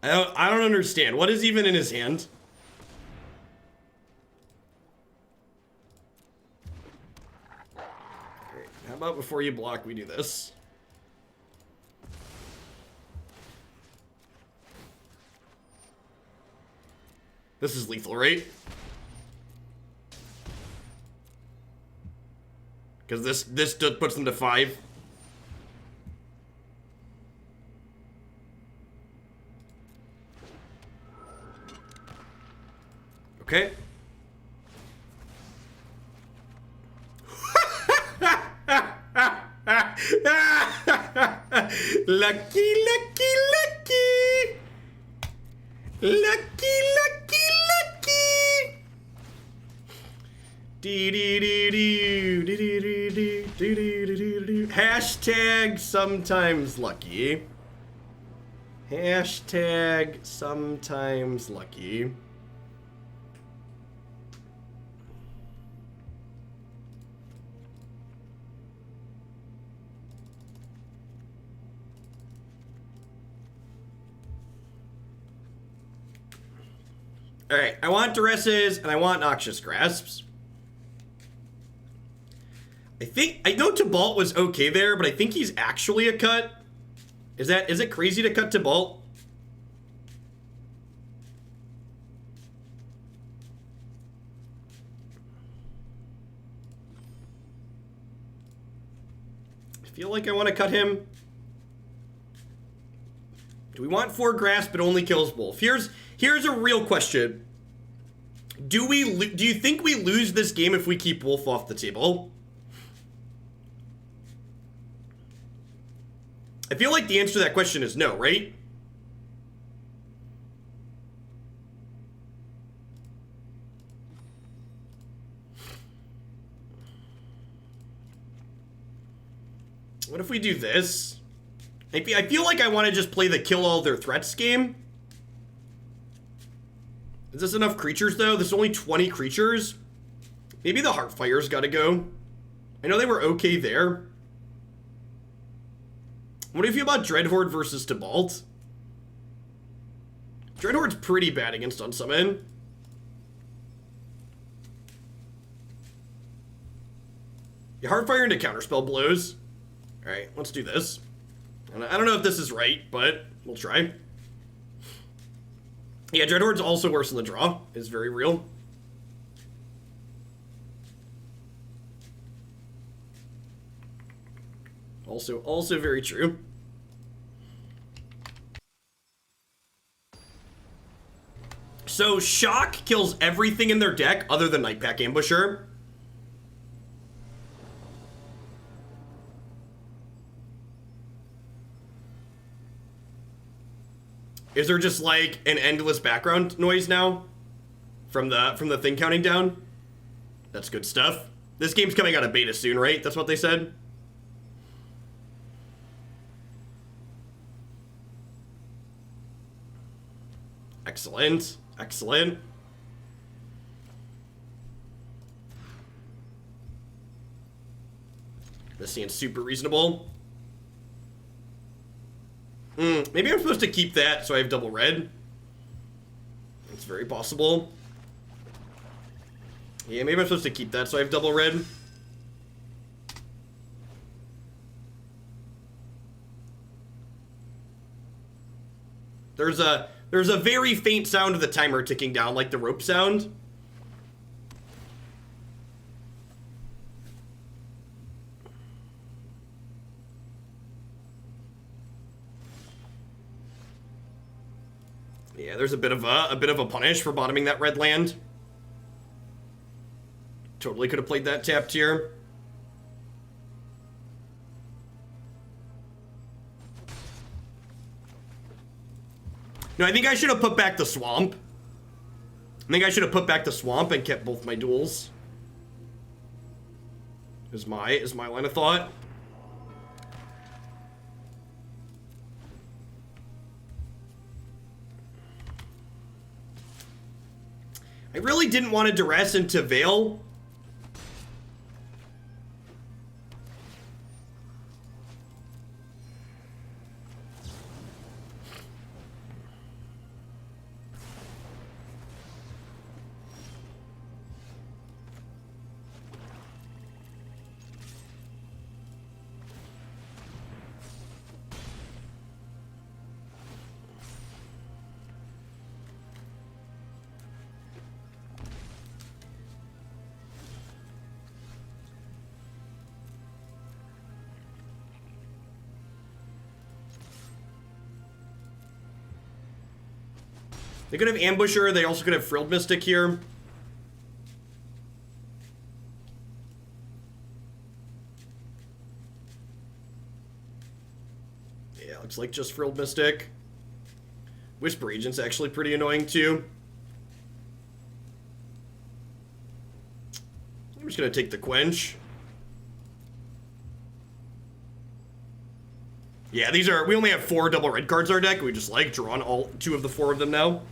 I don't understand. What is even in his hand? Alright, how about before you block, we do this? This is lethal, right? Because this puts them to 5. Okay. Lucky, lucky, lucky. Lucky, lucky, lucky. Hashtag sometimes lucky. Hashtag sometimes lucky. Alright, I want Duresses and I want Noxious Grasps. I know Tibalt was okay there, but I think he's actually a cut. Is it crazy to cut Tibalt? I feel like I want to cut him. Do we want 4 Grasp but only kills Wolf? Here's a real question. Do you think we lose this game if we keep Wolf off the table? I feel like the answer to that question is no, right? What if we do this? I feel like I want to just play the kill all their threats game. Is this enough creatures, though? There's only 20 creatures. Maybe the Heartfire's got to go. I know they were okay there. What do you feel about Dreadhorde versus Tibalt? Dreadhorde's pretty bad against Unsummon. Yeah, Heartfire into Counterspell blows. Alright, let's do this. And I don't know if this is right, but we'll try. Yeah, Dreadhorde's also worse than the draw. Is very real. Also very true. So, Shock kills everything in their deck other than Nightpack Ambusher. Is there just like an endless background noise now from the thing counting down? That's good stuff. This game's coming out of beta soon, right? That's what they said. Excellent. Excellent. This seems super reasonable. Maybe I'm supposed to keep that so I have double red. It's very possible. Yeah, maybe I'm supposed to keep that so I have double red. There's a very faint sound of the timer ticking down, like the rope sound. Yeah, there's a bit of a punish for bottoming that red land. Totally could have played that tapped here. No, I think I should have put back the swamp. I think I should have put back the swamp and kept both my duels. Is my line of thought. I really didn't want to duress into Veil. They could have Ambusher, they also could have Frilled Mystic here. Yeah, looks like just Frilled Mystic. Whisper Agent's actually pretty annoying too. I'm just gonna take the Quench. Yeah, we only have 4 double red cards in our deck. We just like drawn all 2 of the 4 of them now.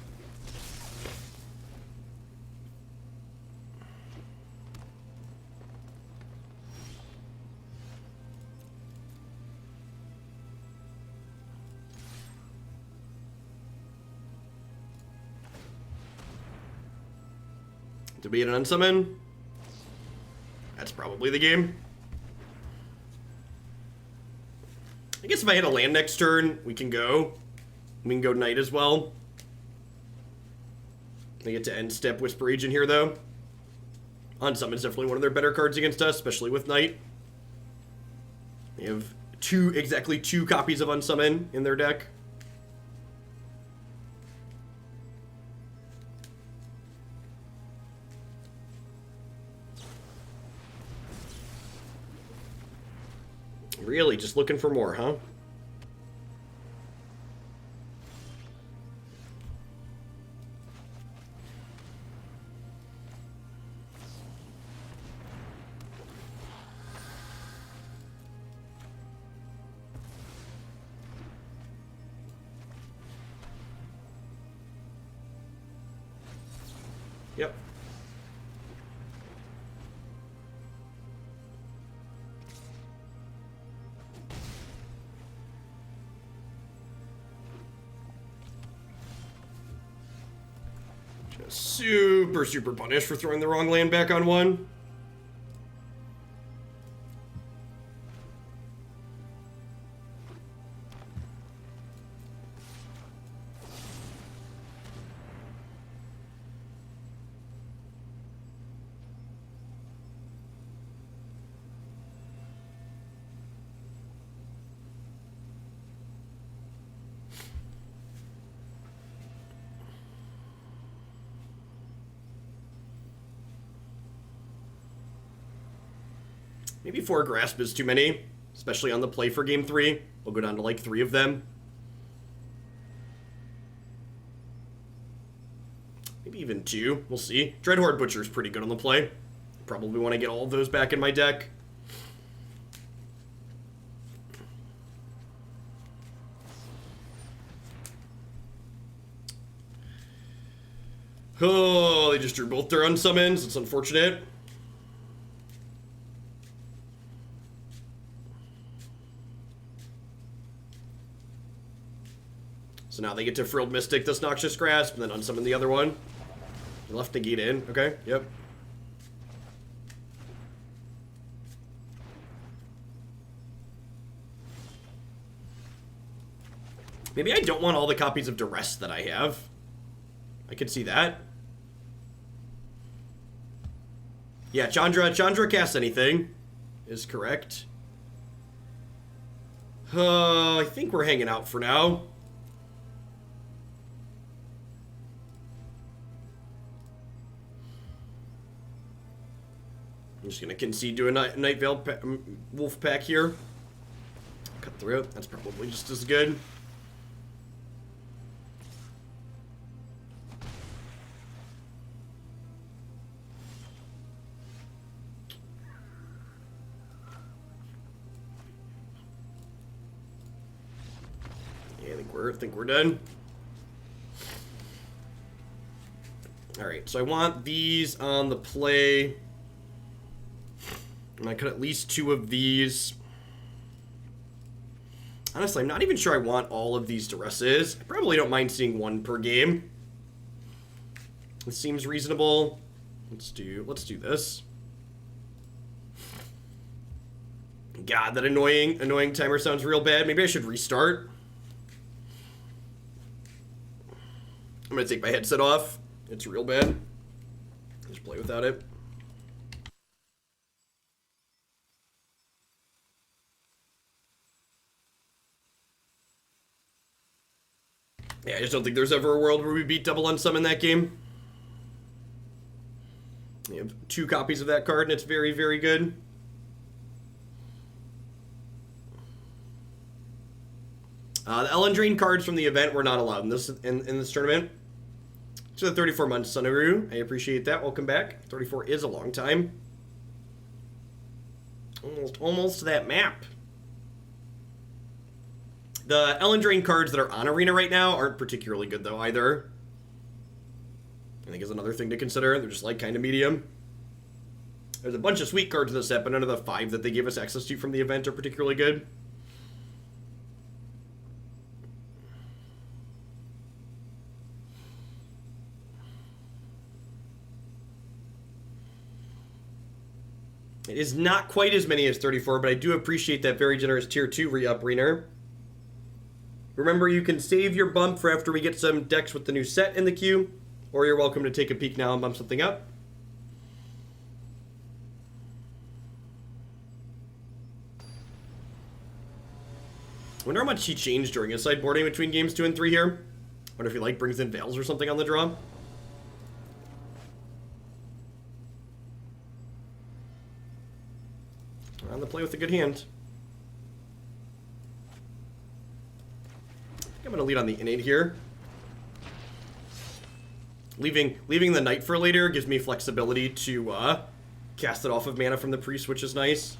Did we get an unsummon? That's probably the game. I guess if I hit a land next turn, we can go. We can go Knight as well. They get to end step Whisper Agent here, though. Unsummon is definitely one of their better cards against us, especially with Knight. They have exactly two copies of Unsummon in their deck. Really, just looking for more, huh? Yep. Just super punished for throwing the wrong land back on one. Maybe 4 Grasp is too many, especially on the play for game 3. We'll go down to like 3 of them. Maybe even 2. We'll see. Dreadhorde Butcher is pretty good on the play. Probably want to get all of those back in my deck. Oh, they just drew both their unsummons. It's unfortunate. So now they get to Frilled Mystic this Noxious Grasp and then unsummon the other one. You left Negate in. Okay, yep. Maybe I don't want all the copies of Duress that I have. I could see that. Yeah, Chandra casts anything is correct. I think we're hanging out for now. I'm just gonna concede to a Night Veil Wolf Pack here. Cut through it. That's probably just as good. Yeah, I think we're done. All right, so I want these on the play. And I cut at least 2 of these. Honestly, I'm not even sure I want all of these Duresses. I probably don't mind seeing 1 per game. This seems reasonable. Let's do this. God, that annoying timer sounds real bad. Maybe I should restart. I'm gonna take my headset off. It's real bad. Just play without it. Yeah, I just don't think there's ever a world where we beat double unsummon that game. We have 2 copies of that card, and it's very, very good. The Elendrine cards from the event were not allowed in this tournament. To the 34 months, Sunaru. I appreciate that. Welcome back. 34 is a long time. Almost to that map. The Elendrine cards that are on Arena right now aren't particularly good, though, either. I think is another thing to consider. They're just, like, kind of medium. There's a bunch of sweet cards in the set, but none of the 5 that they gave us access to from the event are particularly good. It is not quite as many as 34, but I do appreciate that very generous tier 2 re-up, Reener. Remember, you can save your bump for after we get some decks with the new set in the queue, or you're welcome to take a peek now and bump something up. I wonder how much he changed during his sideboarding between games 2 and 3 here. I wonder if he like brings in Veils or something on the draw. On the play with a good hand. I'm going to lead on the innate here. Leaving the Knight for later gives me flexibility to cast it off of mana from the Priest, which is nice.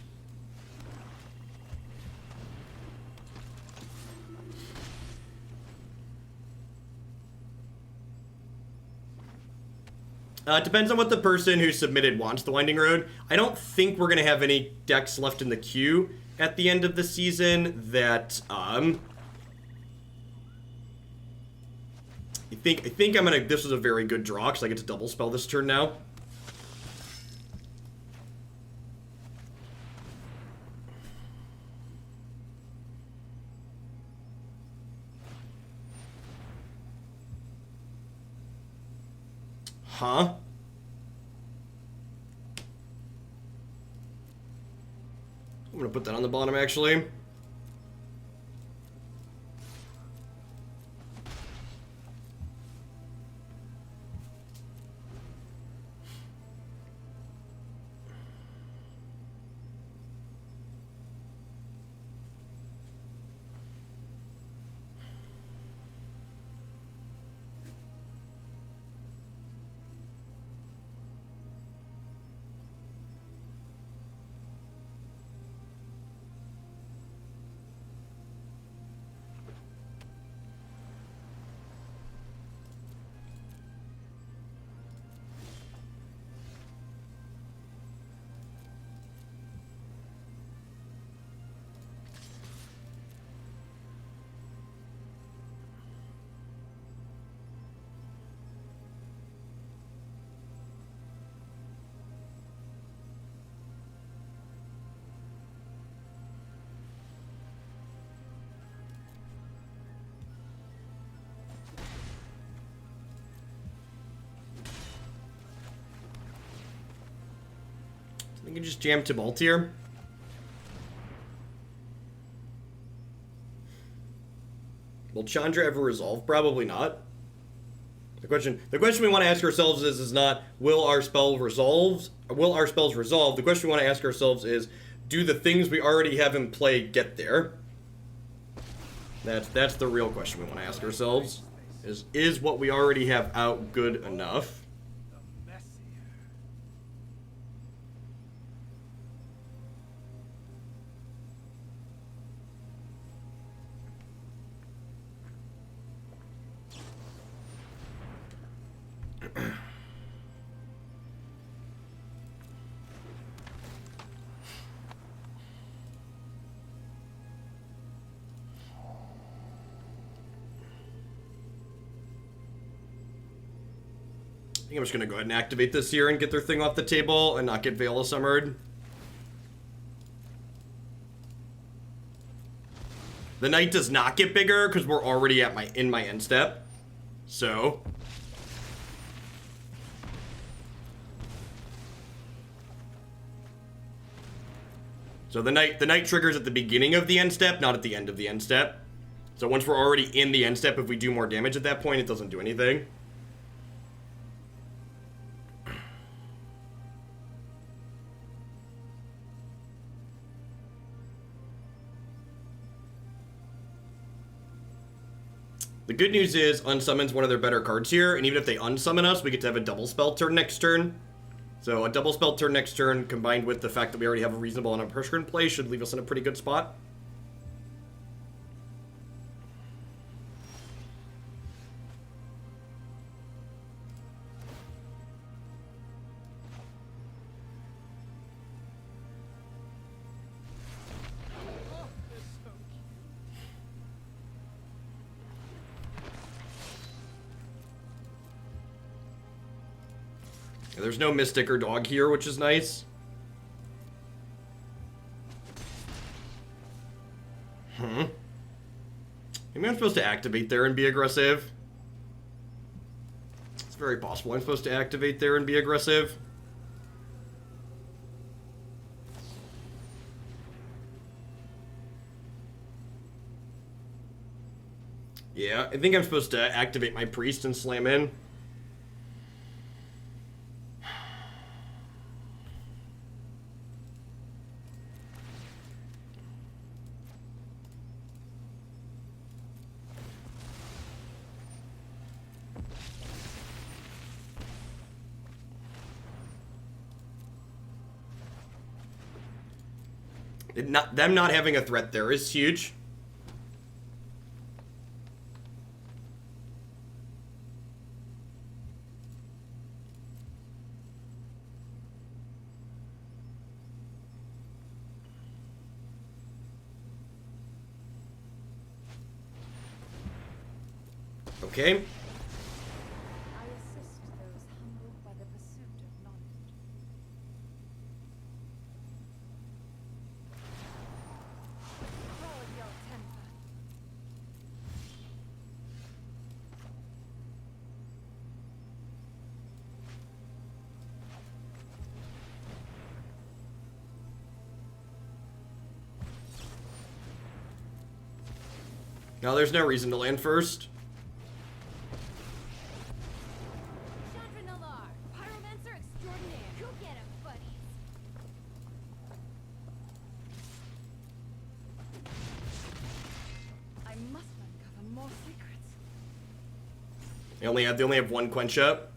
It depends on what the person who submitted wants the Winding Road. I don't think we're going to have any decks left in the queue at the end of the season that, I think I'm going to, this was a very good draw because I get to double spell this turn now. Huh? I'm gonna put that on the bottom, actually. I can just jam Tibalt here. Will Chandra ever resolve? Probably not. The question we want to ask ourselves is not will our spells resolve? The question we want to ask ourselves is, do the things we already have in play get there? That's the real question we want to ask ourselves. Is what we already have out good enough? I think I'm just going to go ahead and activate this here and get their thing off the table and not get Veil of Summered. The Knight does not get bigger because we're already at in my end step. So the Knight triggers at the beginning of the end step, not at the end of the end step. So once we're already in the end step, if we do more damage at that point, it doesn't do anything. The good news is Unsummon's one of their better cards here, and even if they unsummon us, we get to have a double spell turn next turn. So a double spell turn next turn, combined with the fact that we already have a reasonable amount of pressure in play, should leave us in a pretty good spot. There's no Mystic or Dog here, which is nice. Maybe I'm supposed to activate there and be aggressive. It's very possible I'm supposed to activate there and be aggressive. Yeah, I think I'm supposed to activate my priest and slam in. Them not having a threat there is huge. Okay. I assist those humbled by the pursuit of knowledge. Hold your temper. Now there's no reason to land first. Chandra, pyromancer extraordinaire. Go get him, buddies. I must uncover more secrets. They only have one quench up.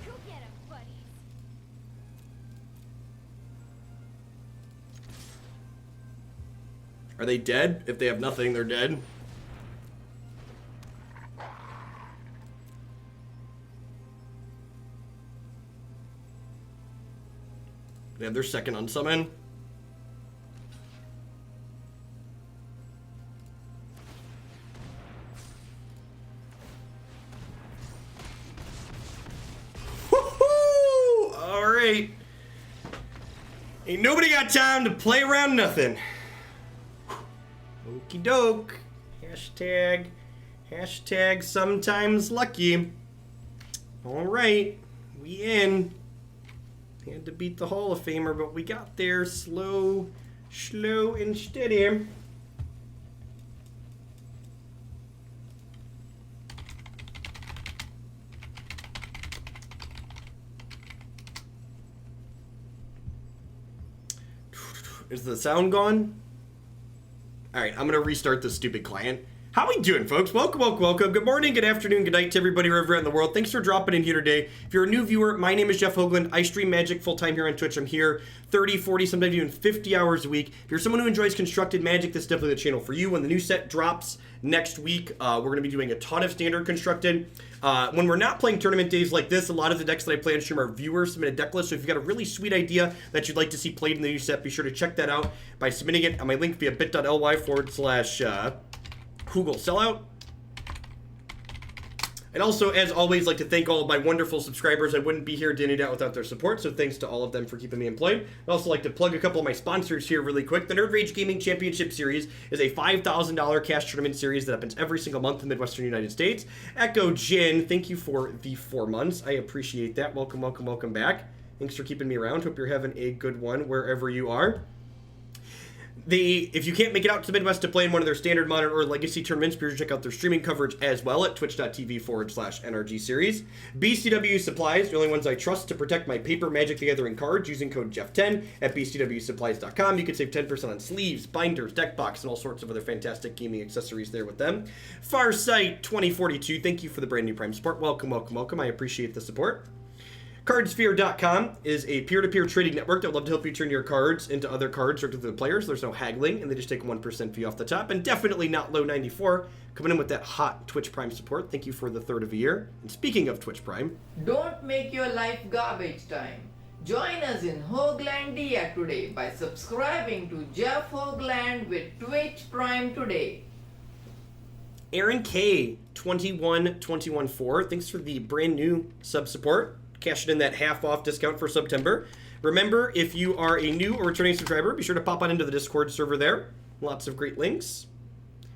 Go get him, buddies. Are they dead? If they have nothing, they're dead. They have their second unsummon. Woohoo! All right. Ain't nobody got time to play around nothing. Okie doke. Hashtag sometimes lucky. Alright. We in. Had to beat the Hall of Famer, but we got there slow and steady. Is the sound gone? Alright, I'm gonna restart this stupid client. How we doing, folks? Welcome. Good morning, good afternoon, good night to everybody wherever in the world. Thanks for dropping in here today. If you're a new viewer, my name is Jeff Hoagland. I stream Magic full-time here on Twitch. I'm here 30, 40, sometimes even 50 hours a week. If you're someone who enjoys constructed Magic, this is definitely the channel for you. When the new set drops next week, we're going to be doing a ton of standard constructed. When we're not playing tournament days like this, a lot of the decks that I play on stream are viewer-submitted deck lists. So if you've got a really sweet idea that you'd like to see played in the new set, be sure to check that out by submitting it on my link via bit.ly/Google Sellout. And also, as always, like to thank all of my wonderful subscribers. I wouldn't be here dinning out without their support, so thanks to all of them for keeping me employed. I'd also like to plug a couple of my sponsors here really quick. The Nerd Rage Gaming Championship Series is a $5,000 cash tournament series that happens every single month in the Midwestern United States. Echo Jin, thank you for the 4 months. I appreciate that. Welcome back. Thanks for keeping me around. Hope you're having a good one wherever you are. If you can't make it out to the Midwest to play in one of their standard, modern, or legacy tournaments, be sure to check out their streaming coverage as well at twitch.tv/NRG series. BCW Supplies, the only ones I trust to protect my paper Magic the Gathering cards, using code Jeff10 at bcwsupplies.com. You can save 10% on sleeves, binders, deck box, and all sorts of other fantastic gaming accessories there with them. Farsight 2042, thank you for the brand new Prime support. Welcome. I appreciate the support. Cardsphere.com is a peer-to-peer trading network that would love to help you turn your cards into other cards or to the players. There's no haggling, and they just take 1% fee off the top. And definitely not low 94, coming in with that hot Twitch Prime support. Thank you for the third of a year. And speaking of Twitch Prime, don't make your life garbage time. Join us in Hoaglandia today by subscribing to Jeff Hoagland with Twitch Prime today. Aaron K 21214, thanks for the brand new sub support. cashing in that half off discount for September. Remember, if you are a new or returning subscriber, be sure to pop on into the Discord server there. Lots of great links.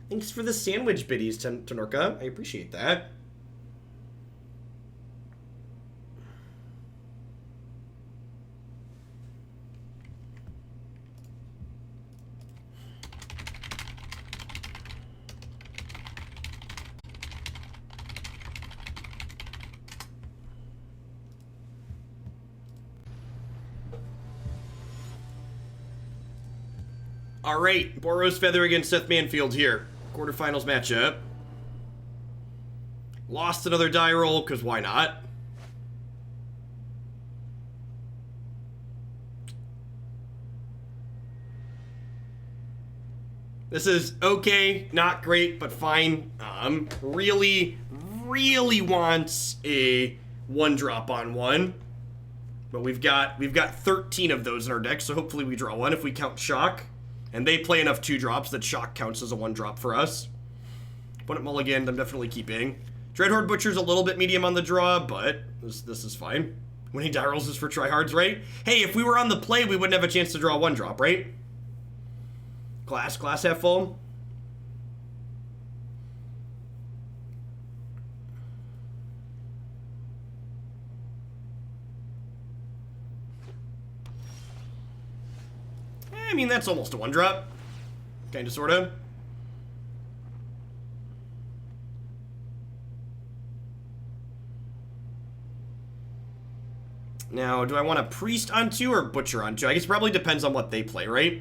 Thanks for the sandwich biddies, Tenorka. I appreciate that. All right, Boros Feather against Seth Manfield here. Quarterfinals matchup. Lost another die roll, because why not? This is okay, not great, but fine. Really wants a 1-drop on 1. But we've got 13 of those in our deck, so hopefully we draw one if we count Shock. And they play enough 2-drops that Shock counts as a 1-drop for us. Opponent mulligan, I'm definitely keeping. Dreadhorde Butcher's a little bit medium on the draw, but this is fine. Winning die rolls is for tryhards, right? Hey, if we were on the play, we wouldn't have a chance to draw a 1-drop, right? Glass half full. I mean, that's almost a 1-drop. Kinda, sorta. Now, do I want a Priest on 2 or Butcher on 2? I guess it probably depends on what they play, right?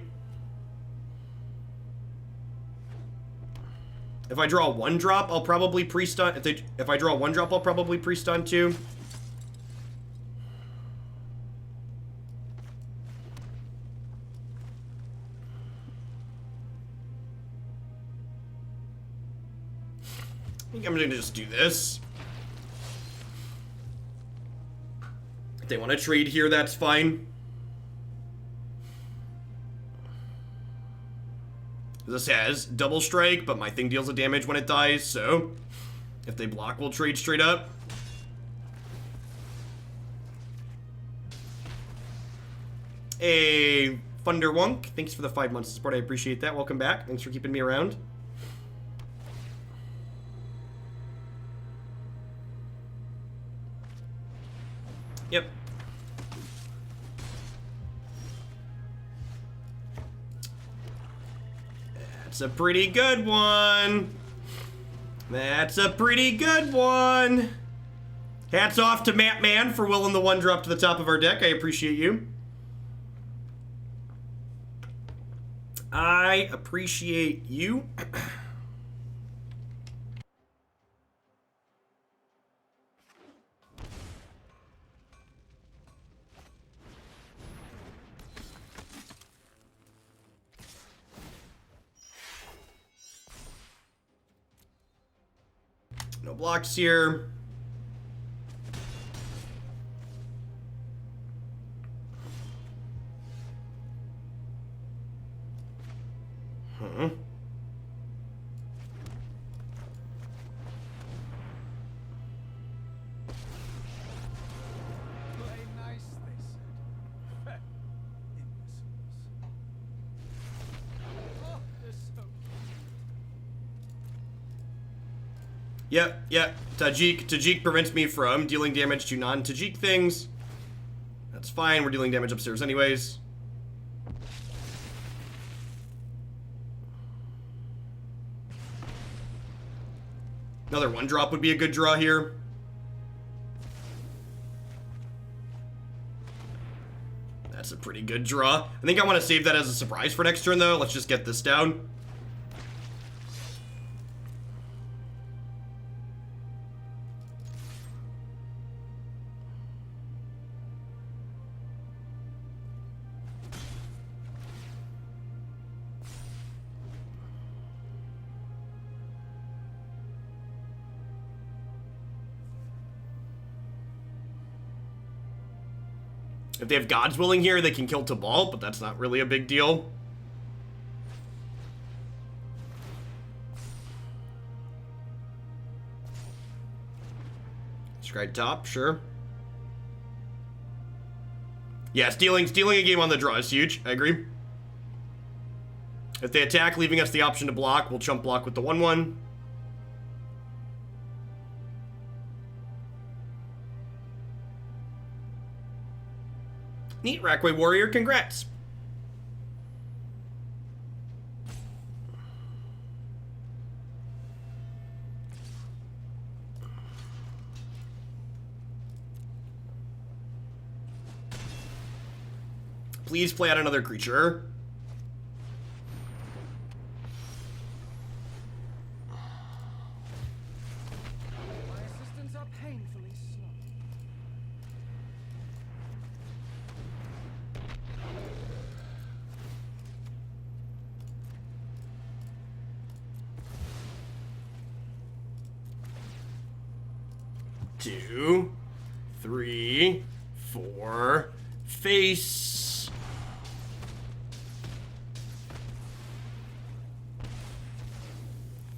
If I draw a 1-drop, I'll probably Priest on... If I draw a 1-drop, I'll probably Priest on 2. I think I'm gonna just do this. If they want to trade here, that's fine. This has double strike, but my thing deals the damage when it dies, so if they block, we'll trade straight up. Hey, Thunderwunk, thanks for the 5 months of support. I appreciate that. Welcome back. Thanks for keeping me around. Yep. That's a pretty good one. That's a pretty good one. Hats off to Matt Man for willing the 1-drop to the top of our deck. I appreciate you. I appreciate you. No blocks here. Huh. Play nice, they said. Imbeciles. Oh, they're so Yep. Tajik prevents me from dealing damage to non-Tajik things. That's fine, we're dealing damage upstairs anyways. Another 1-drop would be a good draw here. That's a pretty good draw. I think I want to save that as a surprise for next turn though. Let's just get this down. If they have God's Willing here, they can kill Tibalt, but that's not really a big deal. Scry top, sure. Yeah, stealing a game on the draw is huge. I agree. If they attack, leaving us the option to block, we'll chump block with the 1/1. Neat, Rackway Warrior, congrats. Please play out another creature. My assistants are painfully slow. Two, three, four, face.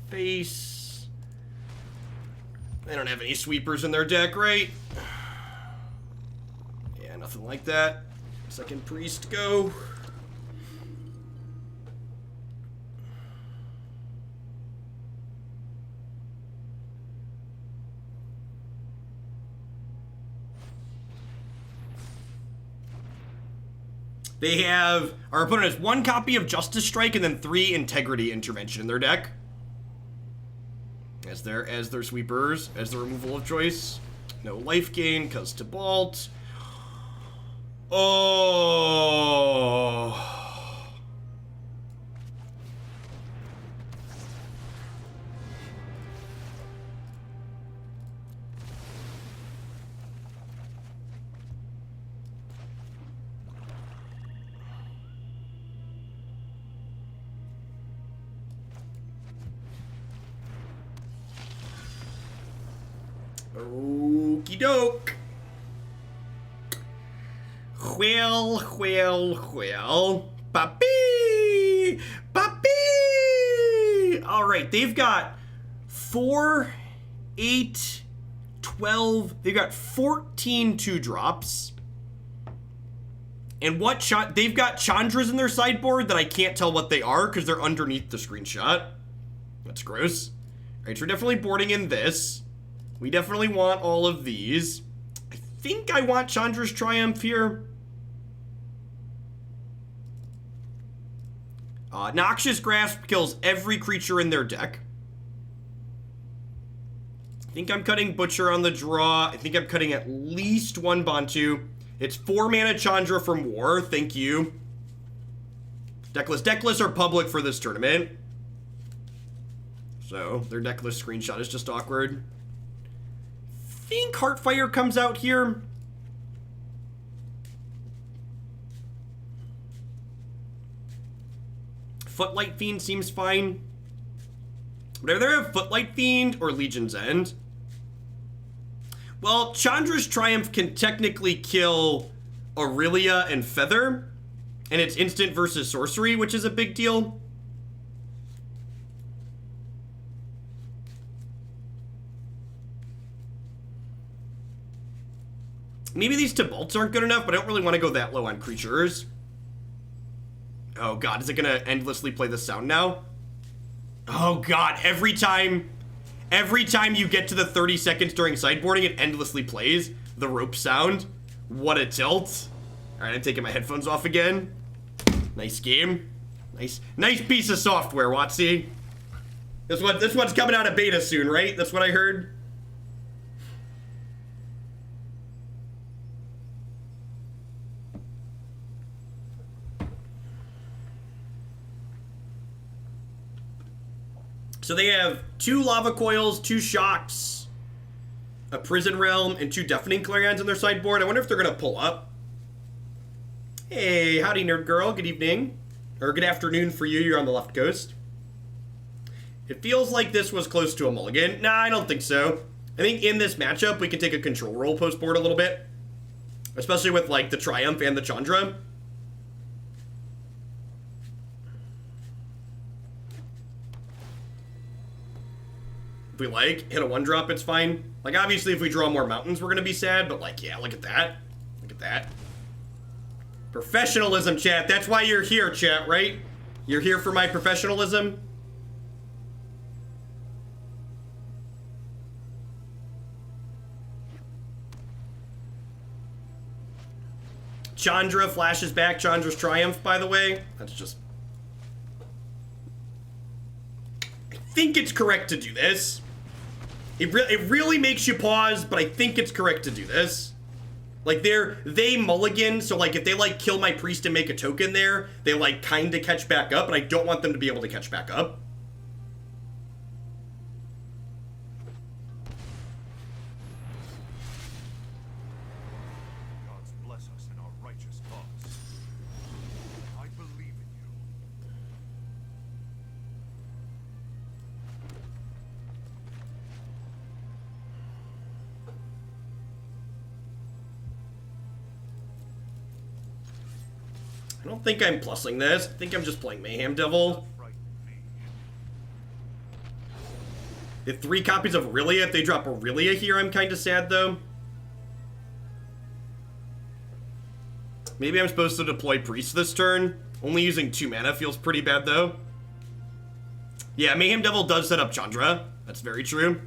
Face. They don't have any sweepers in their deck, right? Yeah, nothing like that. Second priest, go. They have, our opponent has 1 copy of Justice Strike and then 3 Integrity Intervention in their deck. As their sweepers, as the removal of choice. No life gain, cause Tibalt. Oh. Okie doke. Well. Papi! Alright, they've got 4, 8, 12. They've got 14 2-drops. And they've got Chandras in their sideboard that I can't tell what they are because they're underneath the screenshot. That's gross. Alright, so we're definitely boarding in this. We definitely want all of these. I think I want Chandra's Triumph here. Noxious Grasp kills every creature in their deck. I think I'm cutting Butcher on the draw. I think I'm cutting at least 1 Bontu. It's 4 mana Chandra from War. Thank you. Deckless are public for this tournament. So, their decklist screenshot is just awkward. I think Heartfire comes out here. Footlight Fiend seems fine. Would I rather have Footlight Fiend or Legion's End? Well, Chandra's Triumph can technically kill Aurelia and Feather, and it's instant versus sorcery, which is a big deal. Maybe these Tibalts aren't good enough, but I don't really want to go that low on creatures. Oh god, is it gonna endlessly play the sound now? Oh god, every time you get to the 30 seconds during sideboarding, it endlessly plays the rope sound. What a tilt. Alright, I'm taking my headphones off again. Nice game. Nice piece of software, Watsy. This one's coming out of beta soon, right? That's what I heard. So they have 2 Lava Coils, 2 Shocks, a Prison Realm, and 2 Deafening Clarions in their sideboard. I wonder if they're going to pull up. Hey, howdy, Nerd Girl. Good evening. Or good afternoon for you. You're on the left coast. It feels like this was close to a mulligan. Nah, I don't think so. I think in this matchup, we can take a control roll post-board a little bit. Especially with, like, the Triumph and the Chandra. If we, like, hit a 1-drop, it's fine. Like, obviously, if we draw more mountains, we're gonna be sad, but, like, yeah, look at that. Look at that. Professionalism, chat. That's why you're here, chat, right? You're here for my professionalism? Chandra flashes back Chandra's Triumph, by the way. That's just... I think it's correct to do this. It really makes you pause, but I think it's correct to do this. Like, they mulligan, so, like, if they, like, kill my priest and make a token there, they, like, kinda catch back up, and I don't want them to be able to catch back up. Gods bless us in our righteous cause. I believe in you. I don't think I'm plussing this. I think I'm just playing Mayhem Devil. Frighten me. They have 3 copies of Aurelia. If they drop Aurelia here, I'm kind of sad, though. Maybe I'm supposed to deploy Priest this turn. Only using 2 mana feels pretty bad, though. Yeah, Mayhem Devil does set up Chandra. That's very true.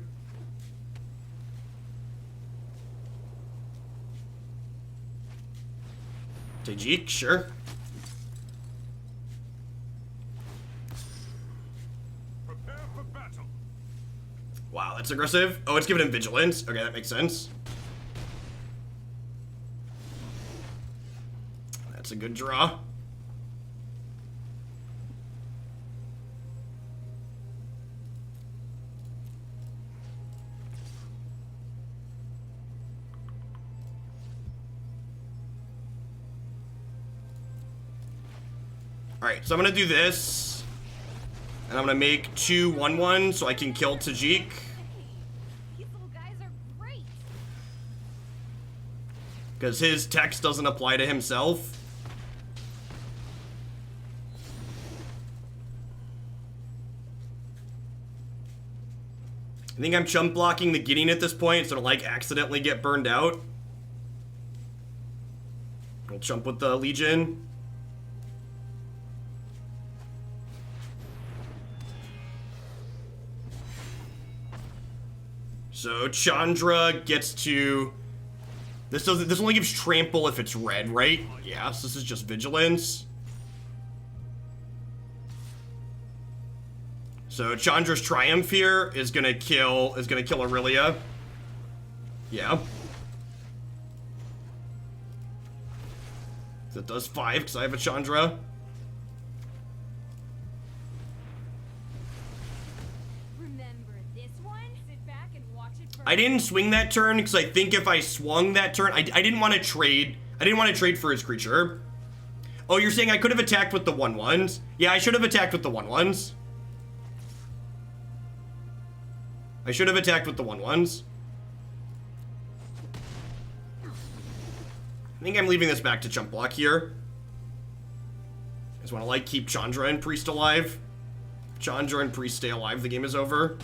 Tajik, sure. Prepare for battle. Wow, that's aggressive. Oh, it's giving him Vigilance. Okay, that makes sense. That's a good draw. Alright, so I'm gonna do this. And I'm gonna make 2 1/1 so I can kill Tajik. These little guys are great. Because his text doesn't apply to himself. I think I'm chump blocking the Gideon at this point, so to like accidentally get burned out. I'll chump with the Legion. So Chandra gets to... This only gives trample if it's red, right? Yeah, so this is just vigilance. So Chandra's Triumph here is gonna kill Aurelia. Yeah. That does 5 because I have a Chandra. I didn't swing that turn because I think if I swung that turn, I didn't want to trade. I didn't want to trade for his creature. Oh, you're saying I could have attacked with the 1/1s? Yeah, I should have attacked with the 1/1s. I should have attacked with the 1/1s. I think I'm leaving this back to chump block here. I just want to, like, keep Chandra and Priest alive. If Chandra and Priest stay alive, the game is over.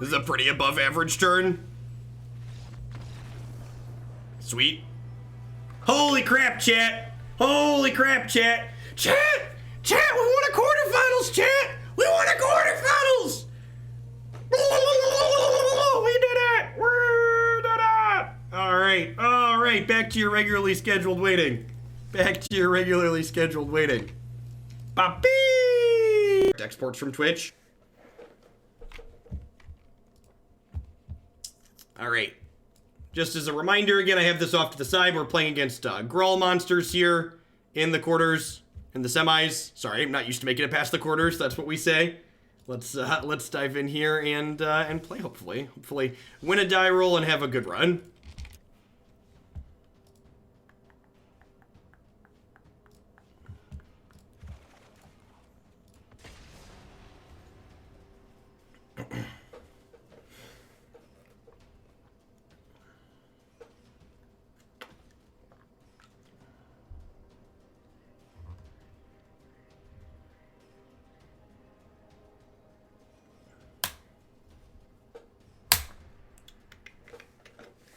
This is a pretty above average turn. Sweet. Holy crap, chat. Holy crap, chat. Chat! Chat, we won a quarterfinals, chat! We won a quarterfinals! We did it! We did it! Alright, back to your regularly scheduled waiting. Back to your regularly scheduled waiting. Bop-bee! Exports from Twitch. Alright. Just as a reminder, again, I have this off to the side. We're playing against Grawl monsters here in the quarters, in the semis. Sorry, I'm not used to making it past the quarters. That's what we say. Let's dive in here and play. Hopefully win a die roll and have a good run.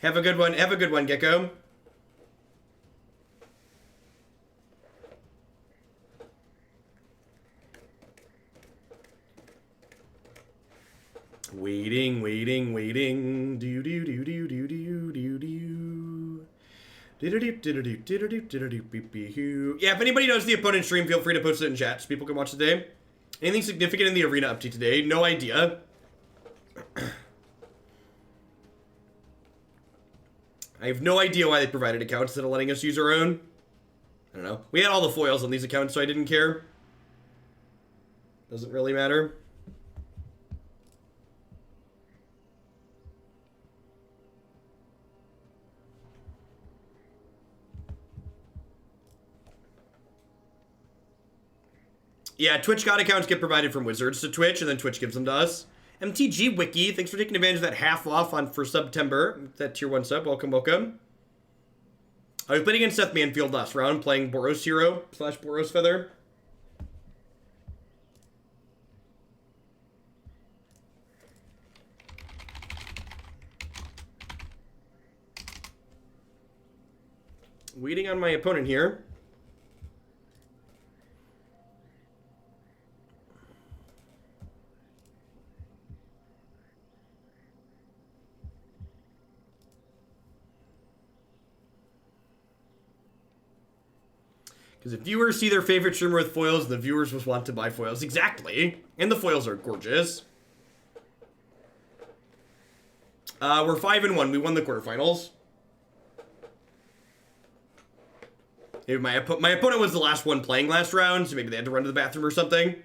Have a good one. Have a good one, Gecko. Waiting. Do do do do do do do do. Yeah, if anybody knows the opponent's stream, feel free to post it in chat so people can watch today. Anything significant in the arena update today? No idea. I have no idea why they provided accounts instead of letting us use our own. I don't know. We had all the foils on these accounts, so I didn't care. Doesn't really matter. Yeah, Twitch God accounts get provided from Wizards to Twitch, and then Twitch gives them to us. MTG Wiki, thanks for taking advantage of that half off for September. That tier 1 sub, welcome. I was playing against Seth Manfield last round, playing Boros Hero / Boros Feather. Waiting on my opponent here. Because if viewers see their favorite streamer with foils, the viewers will want to buy foils. Exactly. And the foils are gorgeous. We're 5-1. We won the quarterfinals. Maybe my opponent was the last one playing last round, so maybe they had to run to the bathroom or something.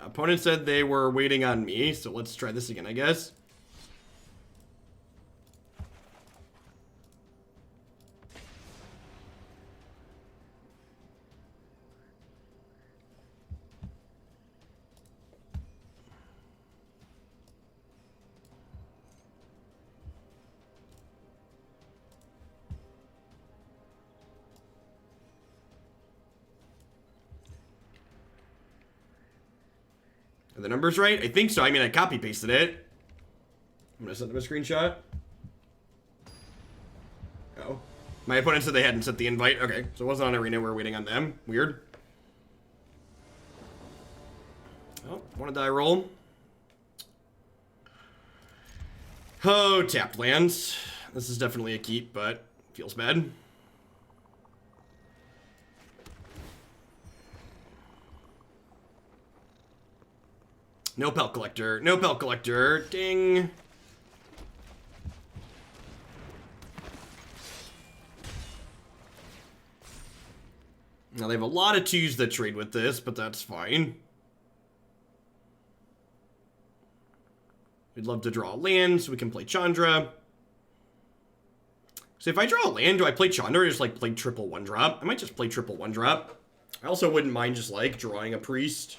Opponent said they were waiting on me, so let's try this again, I guess. Are the numbers right? I think so. I mean, I copy-pasted it. I'm gonna send them a screenshot. Oh. My opponent said they hadn't sent the invite. Okay, so it wasn't on Arena. We're waiting on them. Weird. Oh, want to die roll. Oh, tapped lands. This is definitely a keep, but feels bad. No Pelt Collector. No Pelt Collector. Ding. Now, they have a lot of 2s that trade with this, but that's fine. We'd love to draw a land so we can play Chandra. So if I draw a land, do I play Chandra or just, like, play triple 1-drop? I might just play triple 1-drop. I also wouldn't mind just, like, drawing a priest.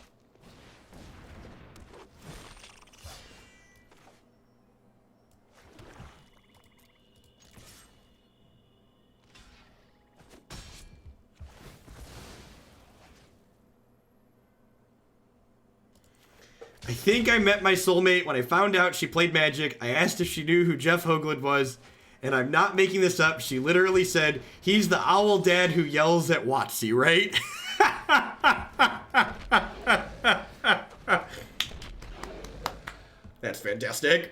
I think I met my soulmate when I found out she played Magic. I asked if she knew who Jeff Hoagland was, and I'm not making this up. She literally said, he's the owl dad who yells at Watsy, right? That's fantastic.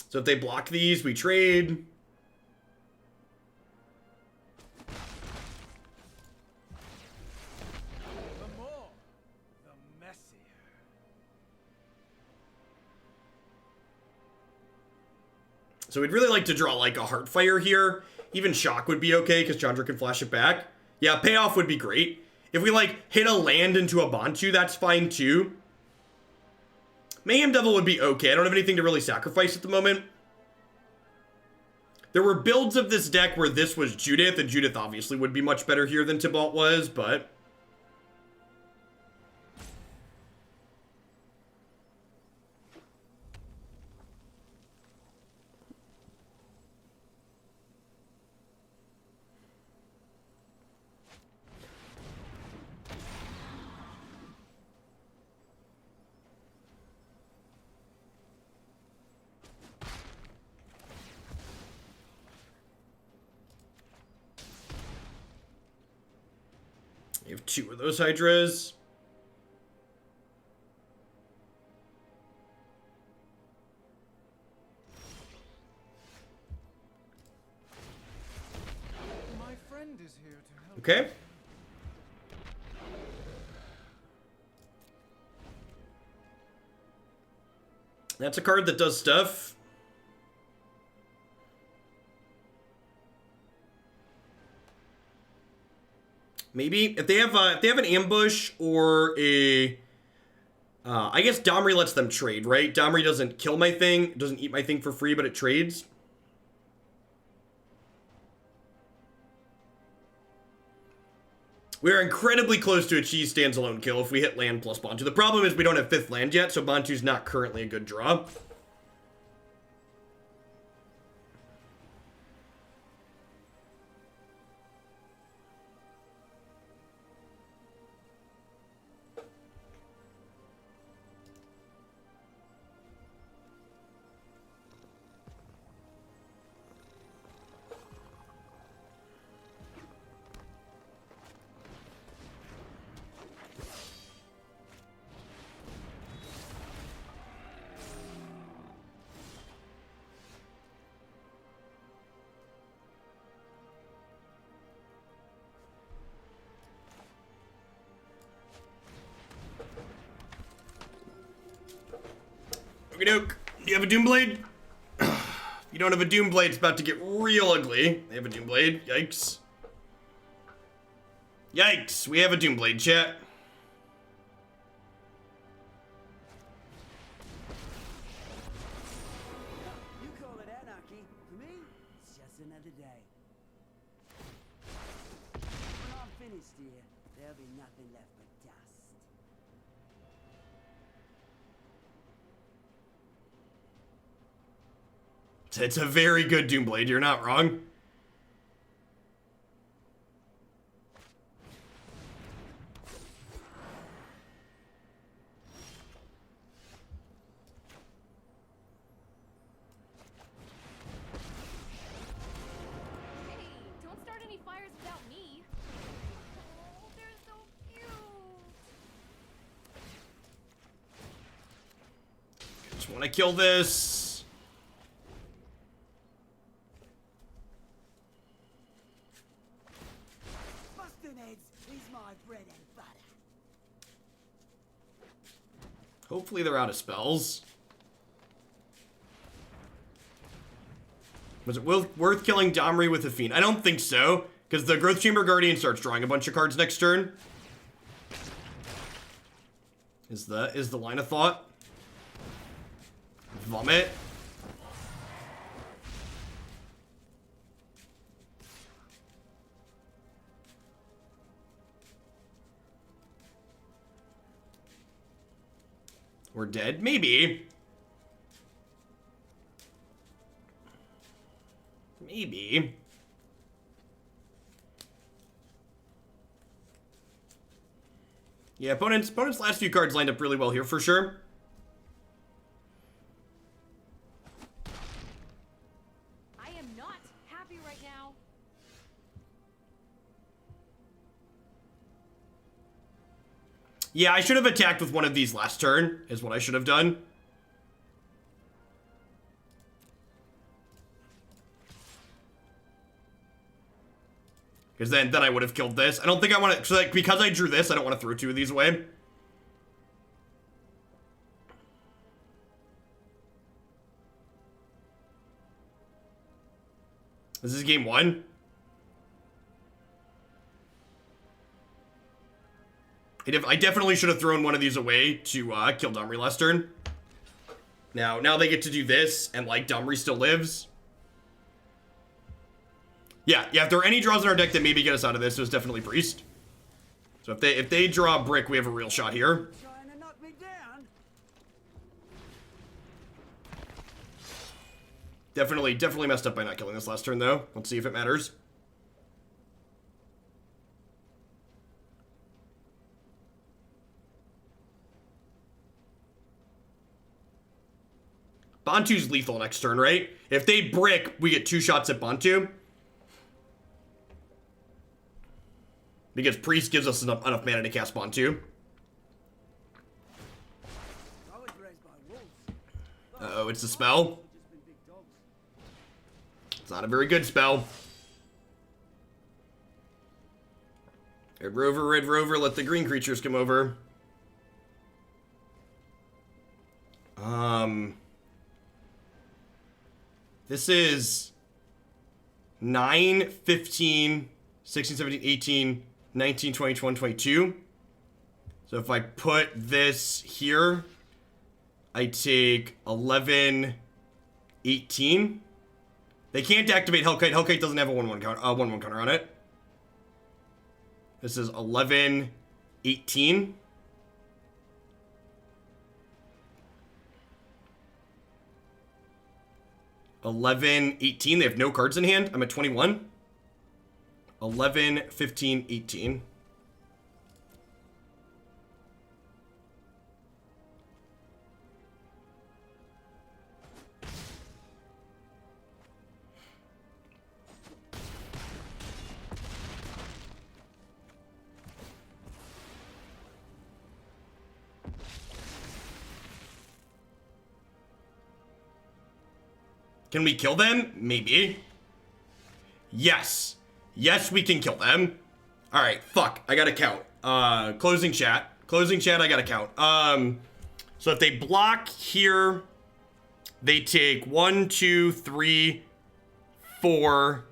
So if they block these, we trade. The more, the messier. So we'd really like to draw like a Heartfire here. Even Shock would be okay because Chandra can flash it back. Yeah, Payoff would be great. If we like hit a land into a Bontu, that's fine too. Mayhem Devil would be okay. I don't have anything to really sacrifice at the moment. There were builds of this deck where this was Judith, and Judith obviously would be much better here than Tibalt was, but... You have 2 of those Hydras. My friend is here to help. Okay. That's a card that does stuff. Maybe if they have an ambush or a, I guess Domri lets them trade, right? Domri doesn't kill my thing, it doesn't eat my thing for free, but it trades. We're incredibly close to a cheese standalone kill if we hit land plus Bontu. The problem is we don't have 5th land yet, so Bontu's not currently a good draw. Okey-doke. Do you have a Doomblade? If you don't have a Doomblade, it's about to get real ugly. They have a Doomblade. Yikes. Yikes. We have a Doomblade, chat. You call it anarchy. For me, it's just another day. When I'm finished here, there'll be nothing left but dust. It's a very good Doomblade, you're not wrong. Hey, don't start any fires without me. Oh, they're so cute. Just want to kill this. Bustin' heads is my bread and butter. Hopefully they're out of spells. Was it worth killing Domri with a Fiend? I don't think so, because the Growth Chamber Guardian starts drawing a bunch of cards next turn. Is the line of thought. Vomit. We're dead? Maybe. Maybe. Yeah, opponent's last few cards lined up really well here for sure. I am not happy right now. Yeah, I should have attacked with one of these last turn, is what I should have done. Because then I would have killed this. I don't think I want to, so like, because I drew this, I don't want to throw 2 of these away. This is game 1. I definitely should have thrown one of these away to kill Domri last turn. Now they get to do this, and like Domri still lives. Yeah, if there are any draws in our deck that maybe get us out of this, it was definitely Priest. So if they draw a brick, we have a real shot here. Trying to knock me down. Definitely messed up by not killing this last turn, though. Let's see if it matters. Bontu's lethal next turn, right? If they brick, we get 2 shots at Bontu. Because Priest gives us enough mana to cast Bontu. I was raised by wolves. Uh-oh, it's a spell. Just been big dogs. It's not a very good spell. Red Rover, let the green creatures come over. This is 9, 15, 16, 17, 18, 19, 20, 21, 22. So if I put this here, I take 11, 18. They can't activate Hellkite. Hellkite doesn't have a 1/1 counter, 1/1 counter on it. This is 11, 18. $11, 18. They have no cards in hand. I'm at 21. 11, 15, 18. Can we kill them? Maybe. Yes. Yes, we can kill them. Alright, fuck. I gotta count. Closing chat. Closing chat, I gotta count. So if they block here, they take 1, 2, 3, 4,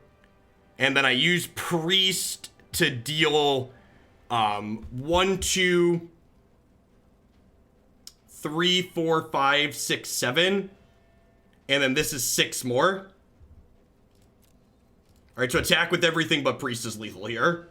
and then I use Priest to deal 1, 2, 3, 4, 5, 6, 7. And then this is 6 more. Alright, so attack with everything but Priest is lethal here.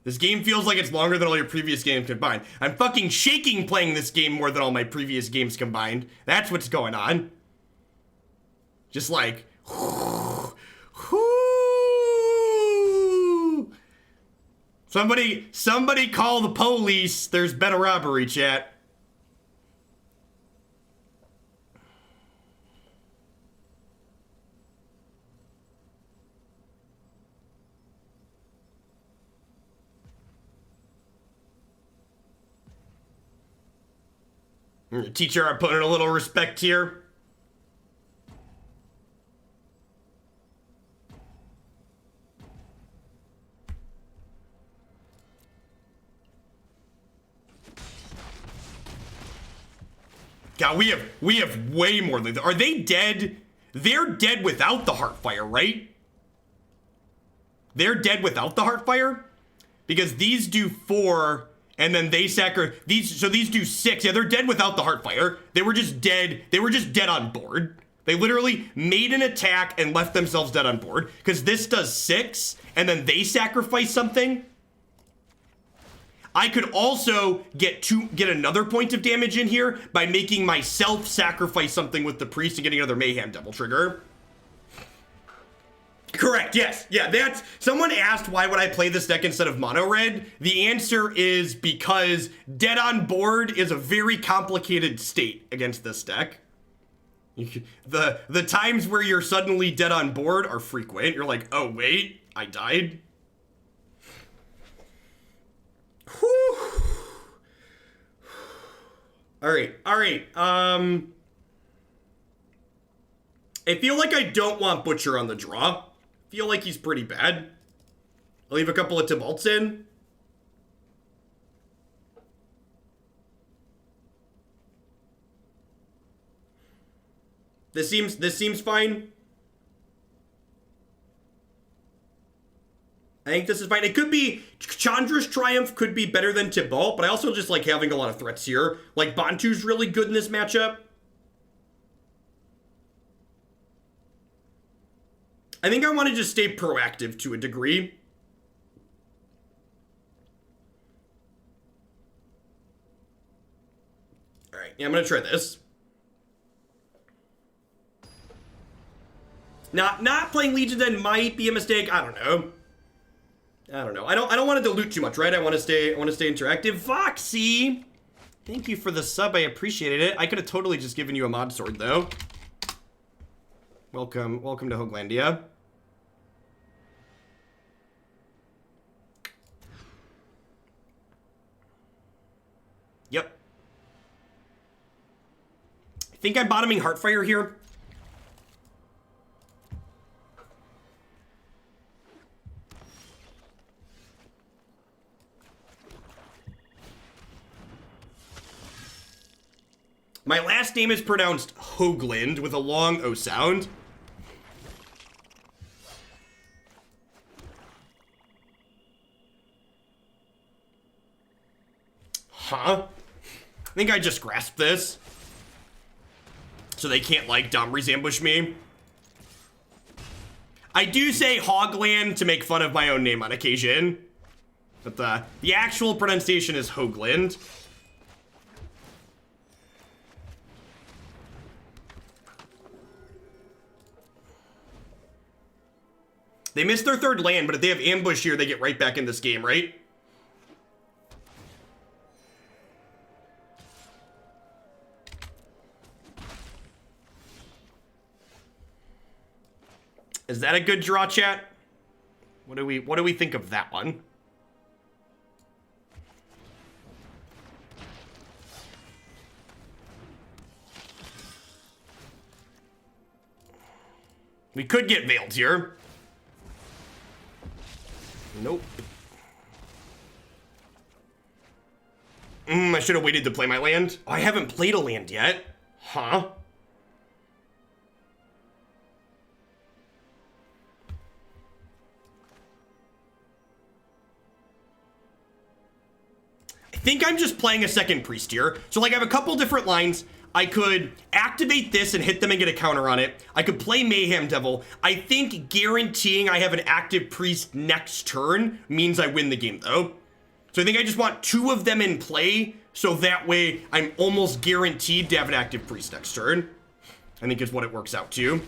This game feels like it's longer than all your previous games combined. I'm fucking shaking playing this game more than all my previous games combined. That's what's going on. Just like... Somebody call the police. There's been a robbery, chat. Teach our opponent a little respect here. God, we have way more than... Are they dead? They're dead without the Heartfire, right? They're dead without the Heartfire? Because these do 4... And then they these do 6. Yeah, they're dead without the Heartfire. They were just dead. They were just dead on board. They literally made an attack and left themselves dead on board. Because this does 6, and then they sacrifice something. I could also get another point of damage in here by making myself sacrifice something with the Priest and getting another Mayhem Devil trigger. Correct, yes. Yeah, that's... Someone asked why would I play this deck instead of mono red. The answer is because dead on board is a very complicated state against this deck. The times where you're suddenly dead on board are frequent. You're like, oh wait, I died. Whew. All right. I feel like I don't want Butcher on the draw. I feel like he's pretty bad. I'll leave a couple of Tibalts in. This seems fine. I think this is fine. It could be, Chandra's Triumph could be better than Tibalt, but I also just like having a lot of threats here. Like, Bontu's really good in this matchup. I think I want to just stay proactive to a degree. Alright, yeah, I'm going to try this. Not playing Legion then might be a mistake. I don't know. I don't want to dilute too much, right? I want to stay interactive. Foxy, thank you for the sub. I appreciated it. I could have totally just given you a mod sword though. Welcome to Hooglandia. Yep. I think I'm bottoming Heartfire here. My last name is pronounced Hoogland with a long O sound. Huh? I think I just grasped this. So they can't, like, Domri's ambush me. I do say Hogland to make fun of my own name on occasion. But the actual pronunciation is Hoogland. They missed their third land, but if they have ambush here, they get right back in this game, right? Is that a good draw, chat? What do we think of that one? We could get veiled here. Nope. I should have waited to play my land. Oh, I haven't played a land yet. Huh? I think I'm just playing a second priest here. So, like, I have a couple different lines. I could activate this and hit them and get a counter on it. I could play Mayhem Devil. I think guaranteeing I have an active priest next turn means I win the game, though. So I think I just want two of them in play, so that way I'm almost guaranteed to have an active priest next turn. I think is what it works out to.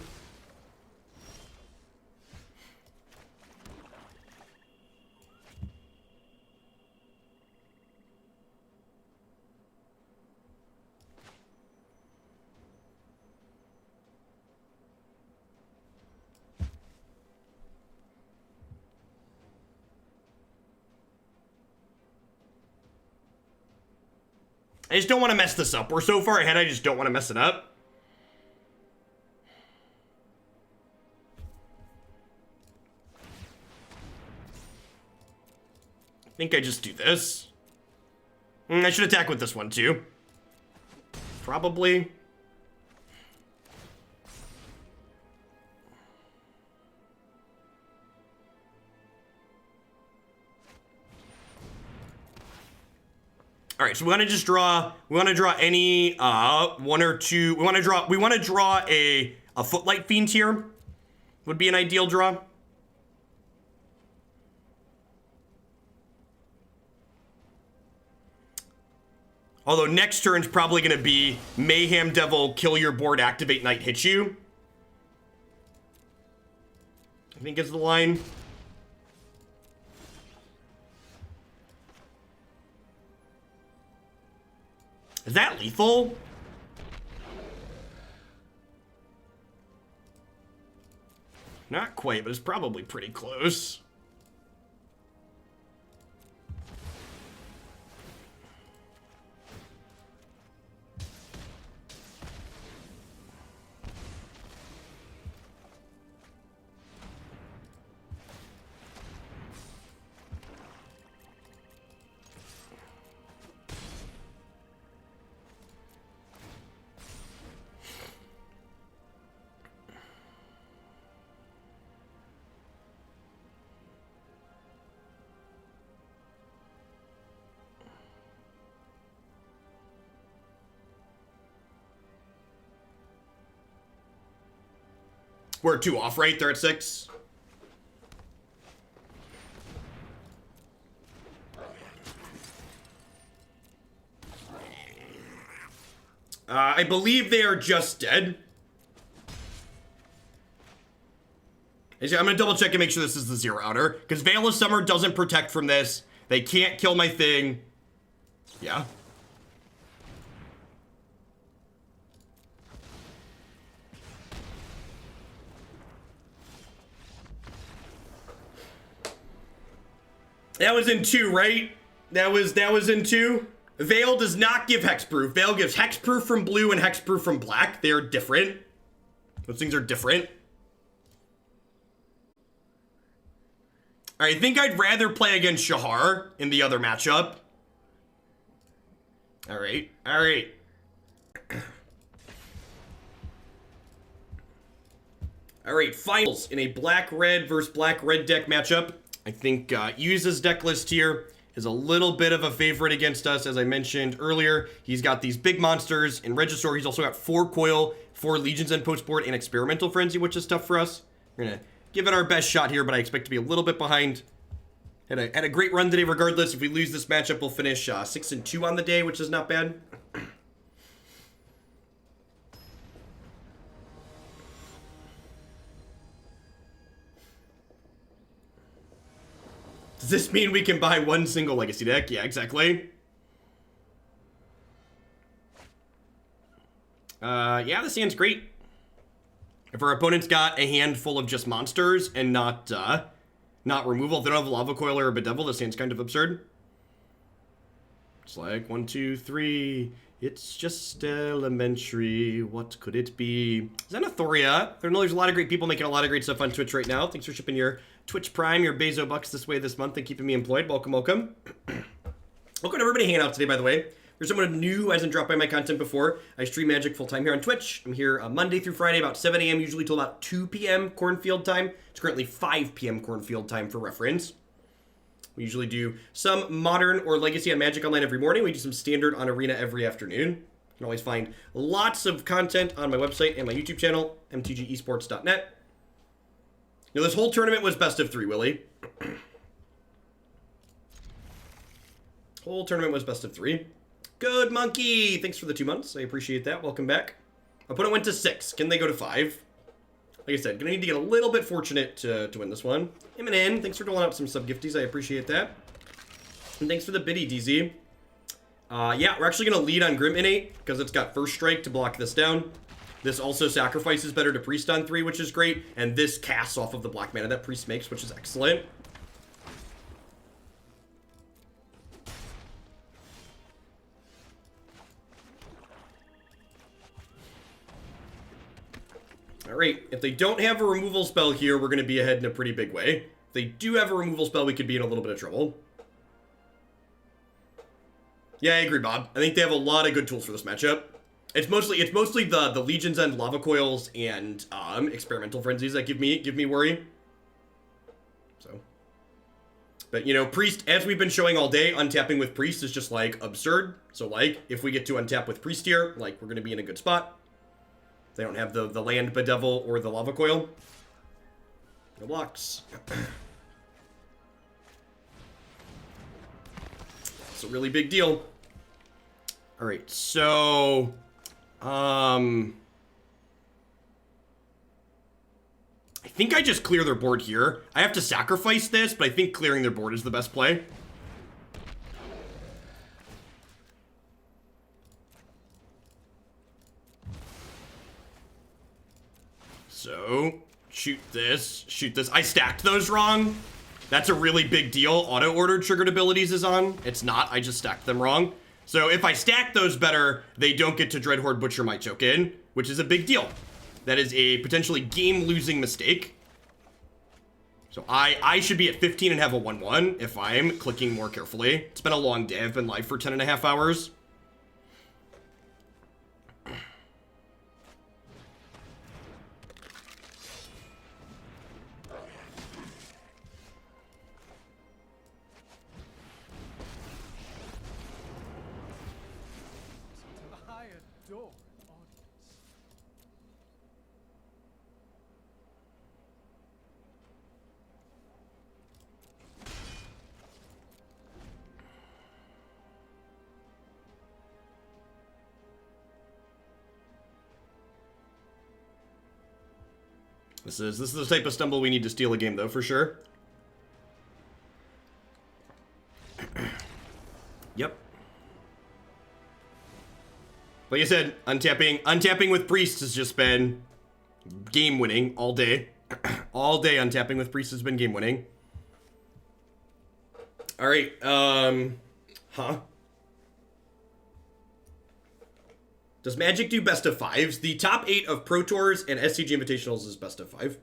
I just don't want to mess this up. We're so far ahead, I just don't want to mess it up. I think I just do this. I should attack with this one too. Probably. All right, so we want to just draw. We want to draw any one or two. We want to draw a Footlight Fiend here. Would be an ideal draw. Although next turn's probably going to be Mayhem Devil, kill your board, activate Knight, hit you. I think is the line. Is that lethal? Not quite, but it's probably pretty close. We're at 2 off, right? They're at 6. I believe they are just dead. I'm going to double check and make sure this is the 0 outer. Because Veil of Summer doesn't protect from this. They can't kill my thing. Yeah. That was in 2, right? That was in 2. Veil does not give hexproof. Veil gives hexproof from blue and hexproof from black. They are different. Those things are different. I think I'd rather play against Shahar in the other matchup. All right. All right. All right, finals in a black-red versus black-red deck matchup. I think Yuza's deck list here is a little bit of a favorite against us. As I mentioned earlier, he's got these big monsters in Regisaur. He's also got 4 Coil, 4 Legions End Postboard, and Experimental Frenzy, which is tough for us. We're going to give it our best shot here, but I expect to be a little bit behind. Had a great run today regardless. If we lose this matchup, we'll finish 6-2 on the day, which is not bad. Does this mean we can buy 1 single Legacy deck? Yeah, exactly. Yeah, this hand's great. If our opponent's got a handful of just monsters and not removal, if they don't have a Lava Coil or a Bedevil, this hand's kind of absurd. It's like 1, 2, 3. It's just elementary. What could it be? Xenothoria. I know there's a lot of great people making a lot of great stuff on Twitch right now. Thanks for shipping your Twitch Prime, your Bezo bucks this way this month and keeping me employed. Welcome, welcome. Welcome to everybody hanging out today, by the way. For someone new who hasn't dropped by my content before, I stream Magic full-time here on Twitch. I'm here Monday through Friday, about 7 a.m., usually till about 2 p.m. Cornfield time. It's currently 5 p.m. Cornfield time for reference. We usually do some Modern or Legacy on Magic Online every morning. We do some Standard on Arena every afternoon. You can always find lots of content on my website and my YouTube channel, mtgesports.net. You know, this whole tournament was best of 3, Willie. Whole tournament was best of 3. Good monkey! Thanks for the 2 months. I appreciate that. Welcome back. Opponent went to 6. Can they go to 5? Like I said, gonna need to get a little bit fortunate to win this one. Eminem, thanks for doling out some sub-gifties. I appreciate that. And thanks for the biddy, DZ. Yeah, we're actually gonna lead on Grim Innate because it's got First Strike to block this down. This also sacrifices better to Priest on 3, which is great. And this casts off of the black mana that Priest makes, which is excellent. Alright, if they don't have a removal spell here, we're going to be ahead in a pretty big way. If they do have a removal spell, we could be in a little bit of trouble. Yeah, I agree, Bob. I think they have a lot of good tools for this matchup. It's mostly the Legion's End Lava Coils and Experimental Frenzies that give me worry. So, but you know, Priest, as we've been showing all day, untapping with Priest is just like absurd. So like, if we get to untap with Priest here, like we're gonna be in a good spot. They don't have the land Bedevil or the Lava Coil. No blocks. It's a really big deal. All right, so I think I just clear their board here. I have to sacrifice this, but I think clearing their board is the best play. So shoot this, shoot this. I stacked those wrong. That's a really big deal. Auto-ordered triggered abilities is on. It's not, I just stacked them wrong. So if I stack those better, they don't get to Dreadhorde Butcher my token, which is a big deal. That is a potentially game-losing mistake. So I should be at 15 and have a 1-1 if I'm clicking more carefully. It's been a long day. I've been live for 10.5 hours. I adore audience. This is the type of stumble we need to steal a game, though, for sure. Yep. Like I said, untapping with Priest has just been game-winning all day. All day untapping with Priest has been game-winning. Alright, huh? Does Magic do best of 5s? The top 8 of Pro Tours and SCG Invitationals is best of 5.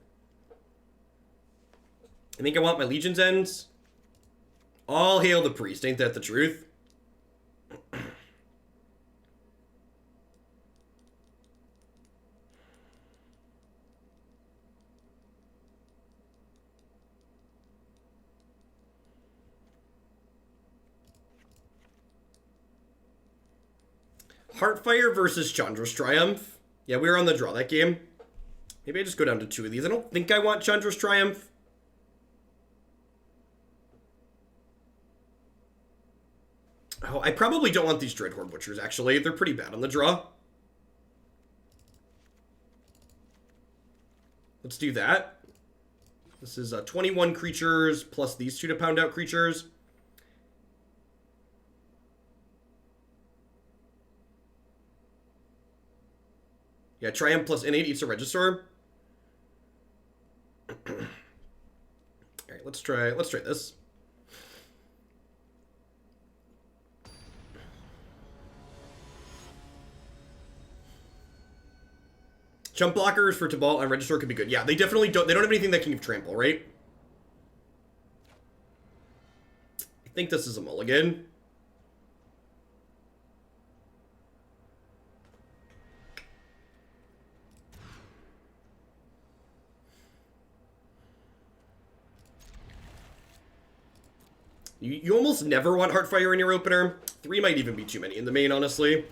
I think I want my Legion's Ends. All hail the Priest, ain't that the truth? Heartfire versus Chandra's Triumph. Yeah, we were on the draw that game. Maybe I just go down to 2 of these. I don't think I want Chandra's Triumph. Oh, I probably don't want these Dreadhorde Butchers, actually. They're pretty bad on the draw. Let's do that. This is 21 creatures plus these 2 to pound out creatures. Yeah, Triumph plus innate eats a Regisaur. Alright, let's try this. Jump blockers for Tibalt and Regisaur could be good. Yeah, they definitely don't have anything that can give trample, right? I think this is a mulligan. You almost never want Heartfire in your opener. 3 might even be too many in the main, honestly.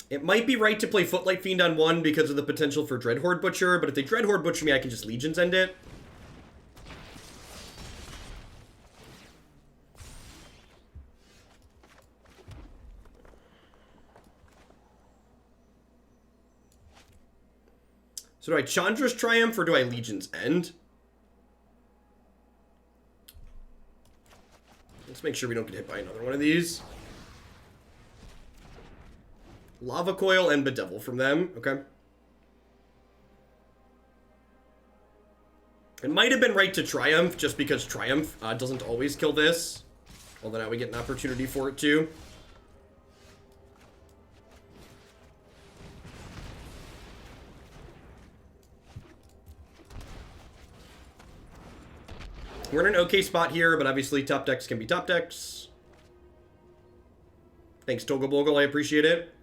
It might be right to play Footlight Fiend on 1 because of the potential for Dreadhorde Butcher, but if they Dreadhorde Butcher me, I can just Legions end it. So do I Chandra's Triumph or do I Legion's End? Let's make sure we don't get hit by another one of these. Lava Coil and Bedevil from them. Okay. It might have been right to Triumph just because Triumph doesn't always kill this. Although now we get an opportunity for it too. We're in an okay spot here, but obviously top decks can be top decks. Thanks, Togobogle, I appreciate it.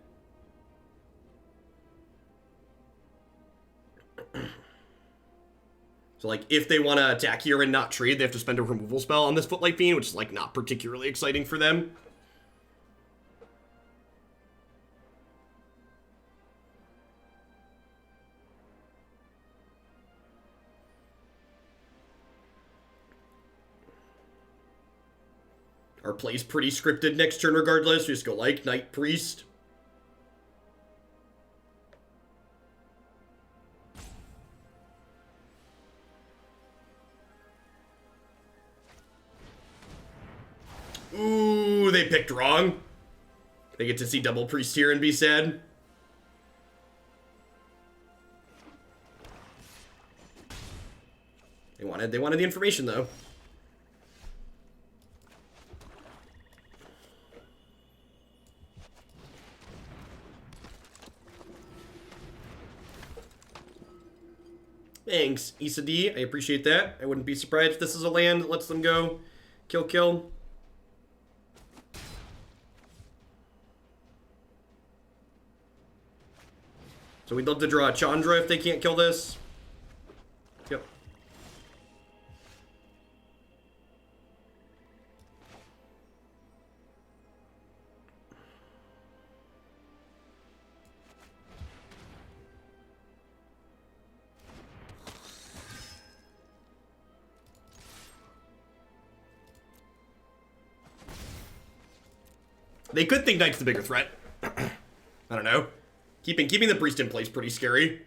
So, like, if they want to attack here and not trade, they have to spend a removal spell on this Footlight Fiend, which is, like, not particularly exciting for them. Our play's pretty scripted next turn regardless. We just go like Knight Priest. Ooh, Ooh, they picked wrong. They get to see double priest here and be sad. They wanted the information though. Thanks, Issa D. I appreciate that. I wouldn't be surprised if this is a land that lets them go kill. So we'd love to draw a Chandra if they can't kill this. Yep. They could think Knight's the bigger threat. I don't know. Keeping the priest in place pretty scary.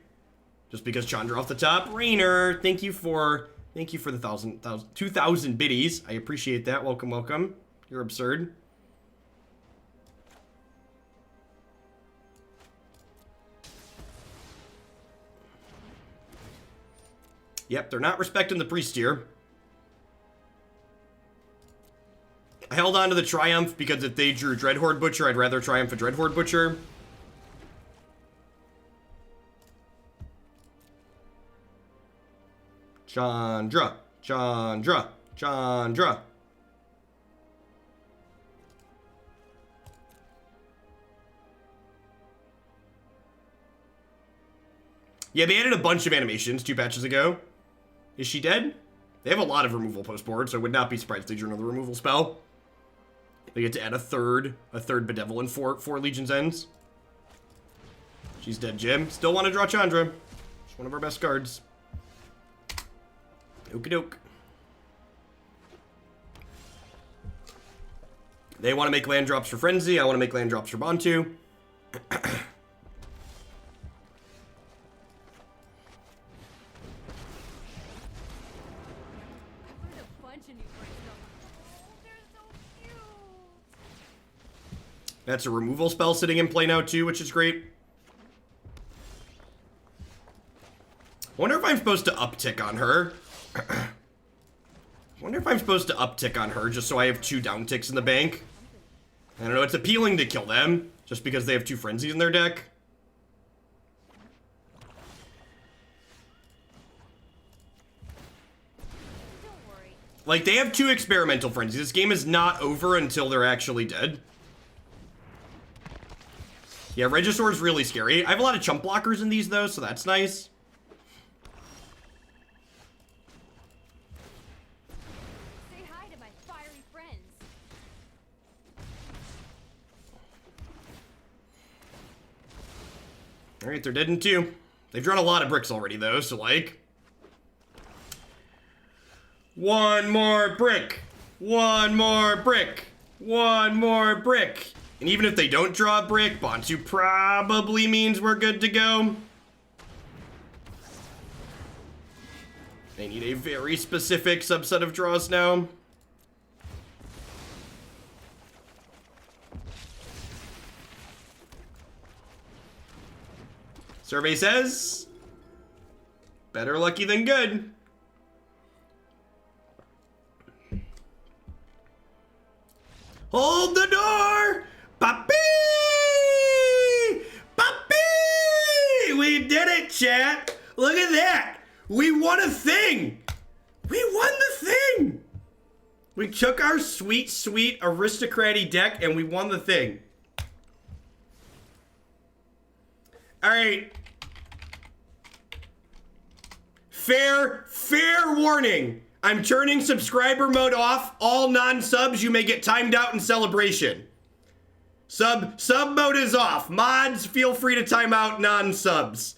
Just because Chandra off the top. Rainer, thank you for the 2,000 biddies. I appreciate that. Welcome. You're absurd. Yep, they're not respecting the priest here. I held on to the Triumph because if they drew Dreadhorde Butcher, I'd rather Triumph a Dreadhorde Butcher. Chandra. Yeah, they added a bunch of animations 2 patches ago. Is she dead? They have a lot of removal post board, so I would not be surprised if they drew another removal spell. They get to add a third Bedevilin for Legion's Ends. She's dead, Jim. Still want to draw Chandra. She's one of our best cards. Okie doke. They want to make land drops for Frenzy. I want to make land drops for Bontu. That's a removal spell sitting in play now too, which is great. I wonder if I'm supposed to uptick on her. Just so I have 2 down ticks in the bank. I don't know, it's appealing to kill them, just because they have 2 frenzies in their deck. Like, they have 2 experimental frenzies. This game is not over until they're actually dead. Yeah, Regisaur is really scary. I have a lot of chump blockers in these, though, so that's nice. Say hi to my fiery friends. Alright, they're dead in 2. They've drawn a lot of bricks already, though, so, like... One more brick! One more brick! One more brick! And even if they don't draw a brick, Bontu probably means we're good to go. They need a very specific subset of draws now. Survey says, better lucky than good. Hold the door! Papi! Papi! We did it, chat! Look at that! We won a thing! We won the thing! We took our sweet, sweet aristocrat-y deck and we won the thing. Alright. Fair warning. I'm turning subscriber mode off. All non-subs, you may get timed out in celebration. Sub mode is off. Mods, feel free to time out non-subs.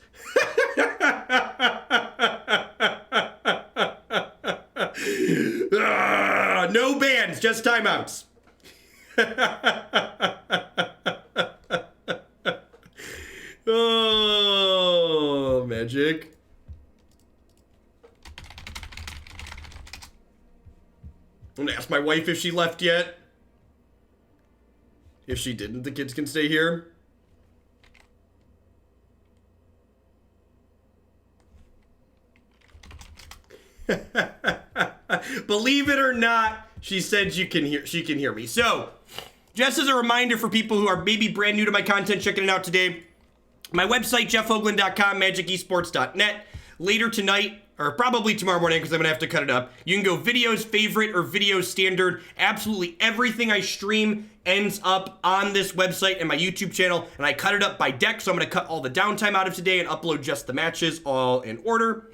No bans, just timeouts. Oh, magic. I'm gonna ask my wife if she left yet. If she didn't, the kids can stay here. Believe it or not, she said she can hear me. So, just as a reminder for people who are maybe brand new to my content, checking it out today, my website, jeffhoagland.com, magicesports.net. Later tonight, or probably tomorrow morning because I'm going to have to cut it up, you can go videos favorite or videos standard. Absolutely everything I stream ends up on this website and my YouTube channel, and I cut it up by deck, so I'm going to cut all the downtime out of today and upload just the matches all in order.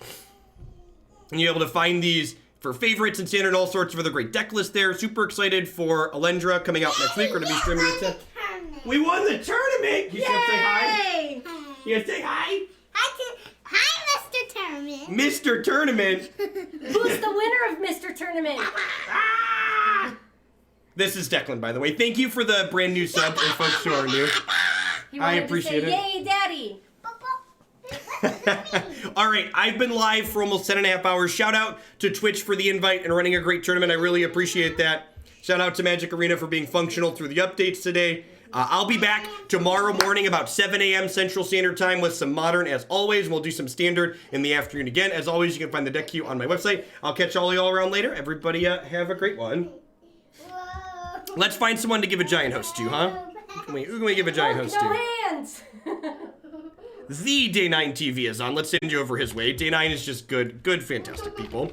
And you're able to find these for favorites and standard, all sorts of other great deck lists there. Super excited for Alendra coming out next week. We're going to be streaming it. We won the tournament! You should say hi. You say hi? Hi, Mr. Tournament. Mr. Tournament? Who's the winner of Mr. Tournament? Ah! This is Declan, by the way. Thank you for the brand new sub and folks who are new. I appreciate it. Yay, Daddy. All right, I've been live for almost 10.5 hours. Shout out to Twitch for the invite and running a great tournament. I really appreciate that. Shout out to Magic Arena for being functional through the updates today. I'll be back tomorrow morning about 7 a.m. Central Standard Time with some Modern as always. We'll do some Standard in the afternoon again. As always, you can find the deck queue on my website. I'll catch all y'all around later. Everybody have a great one. Let's find someone to give a giant host to, huh? Who can we give a giant host to? No hands. The Day 9 TV is on. Let's send you over his way. Day 9 is just good, fantastic people.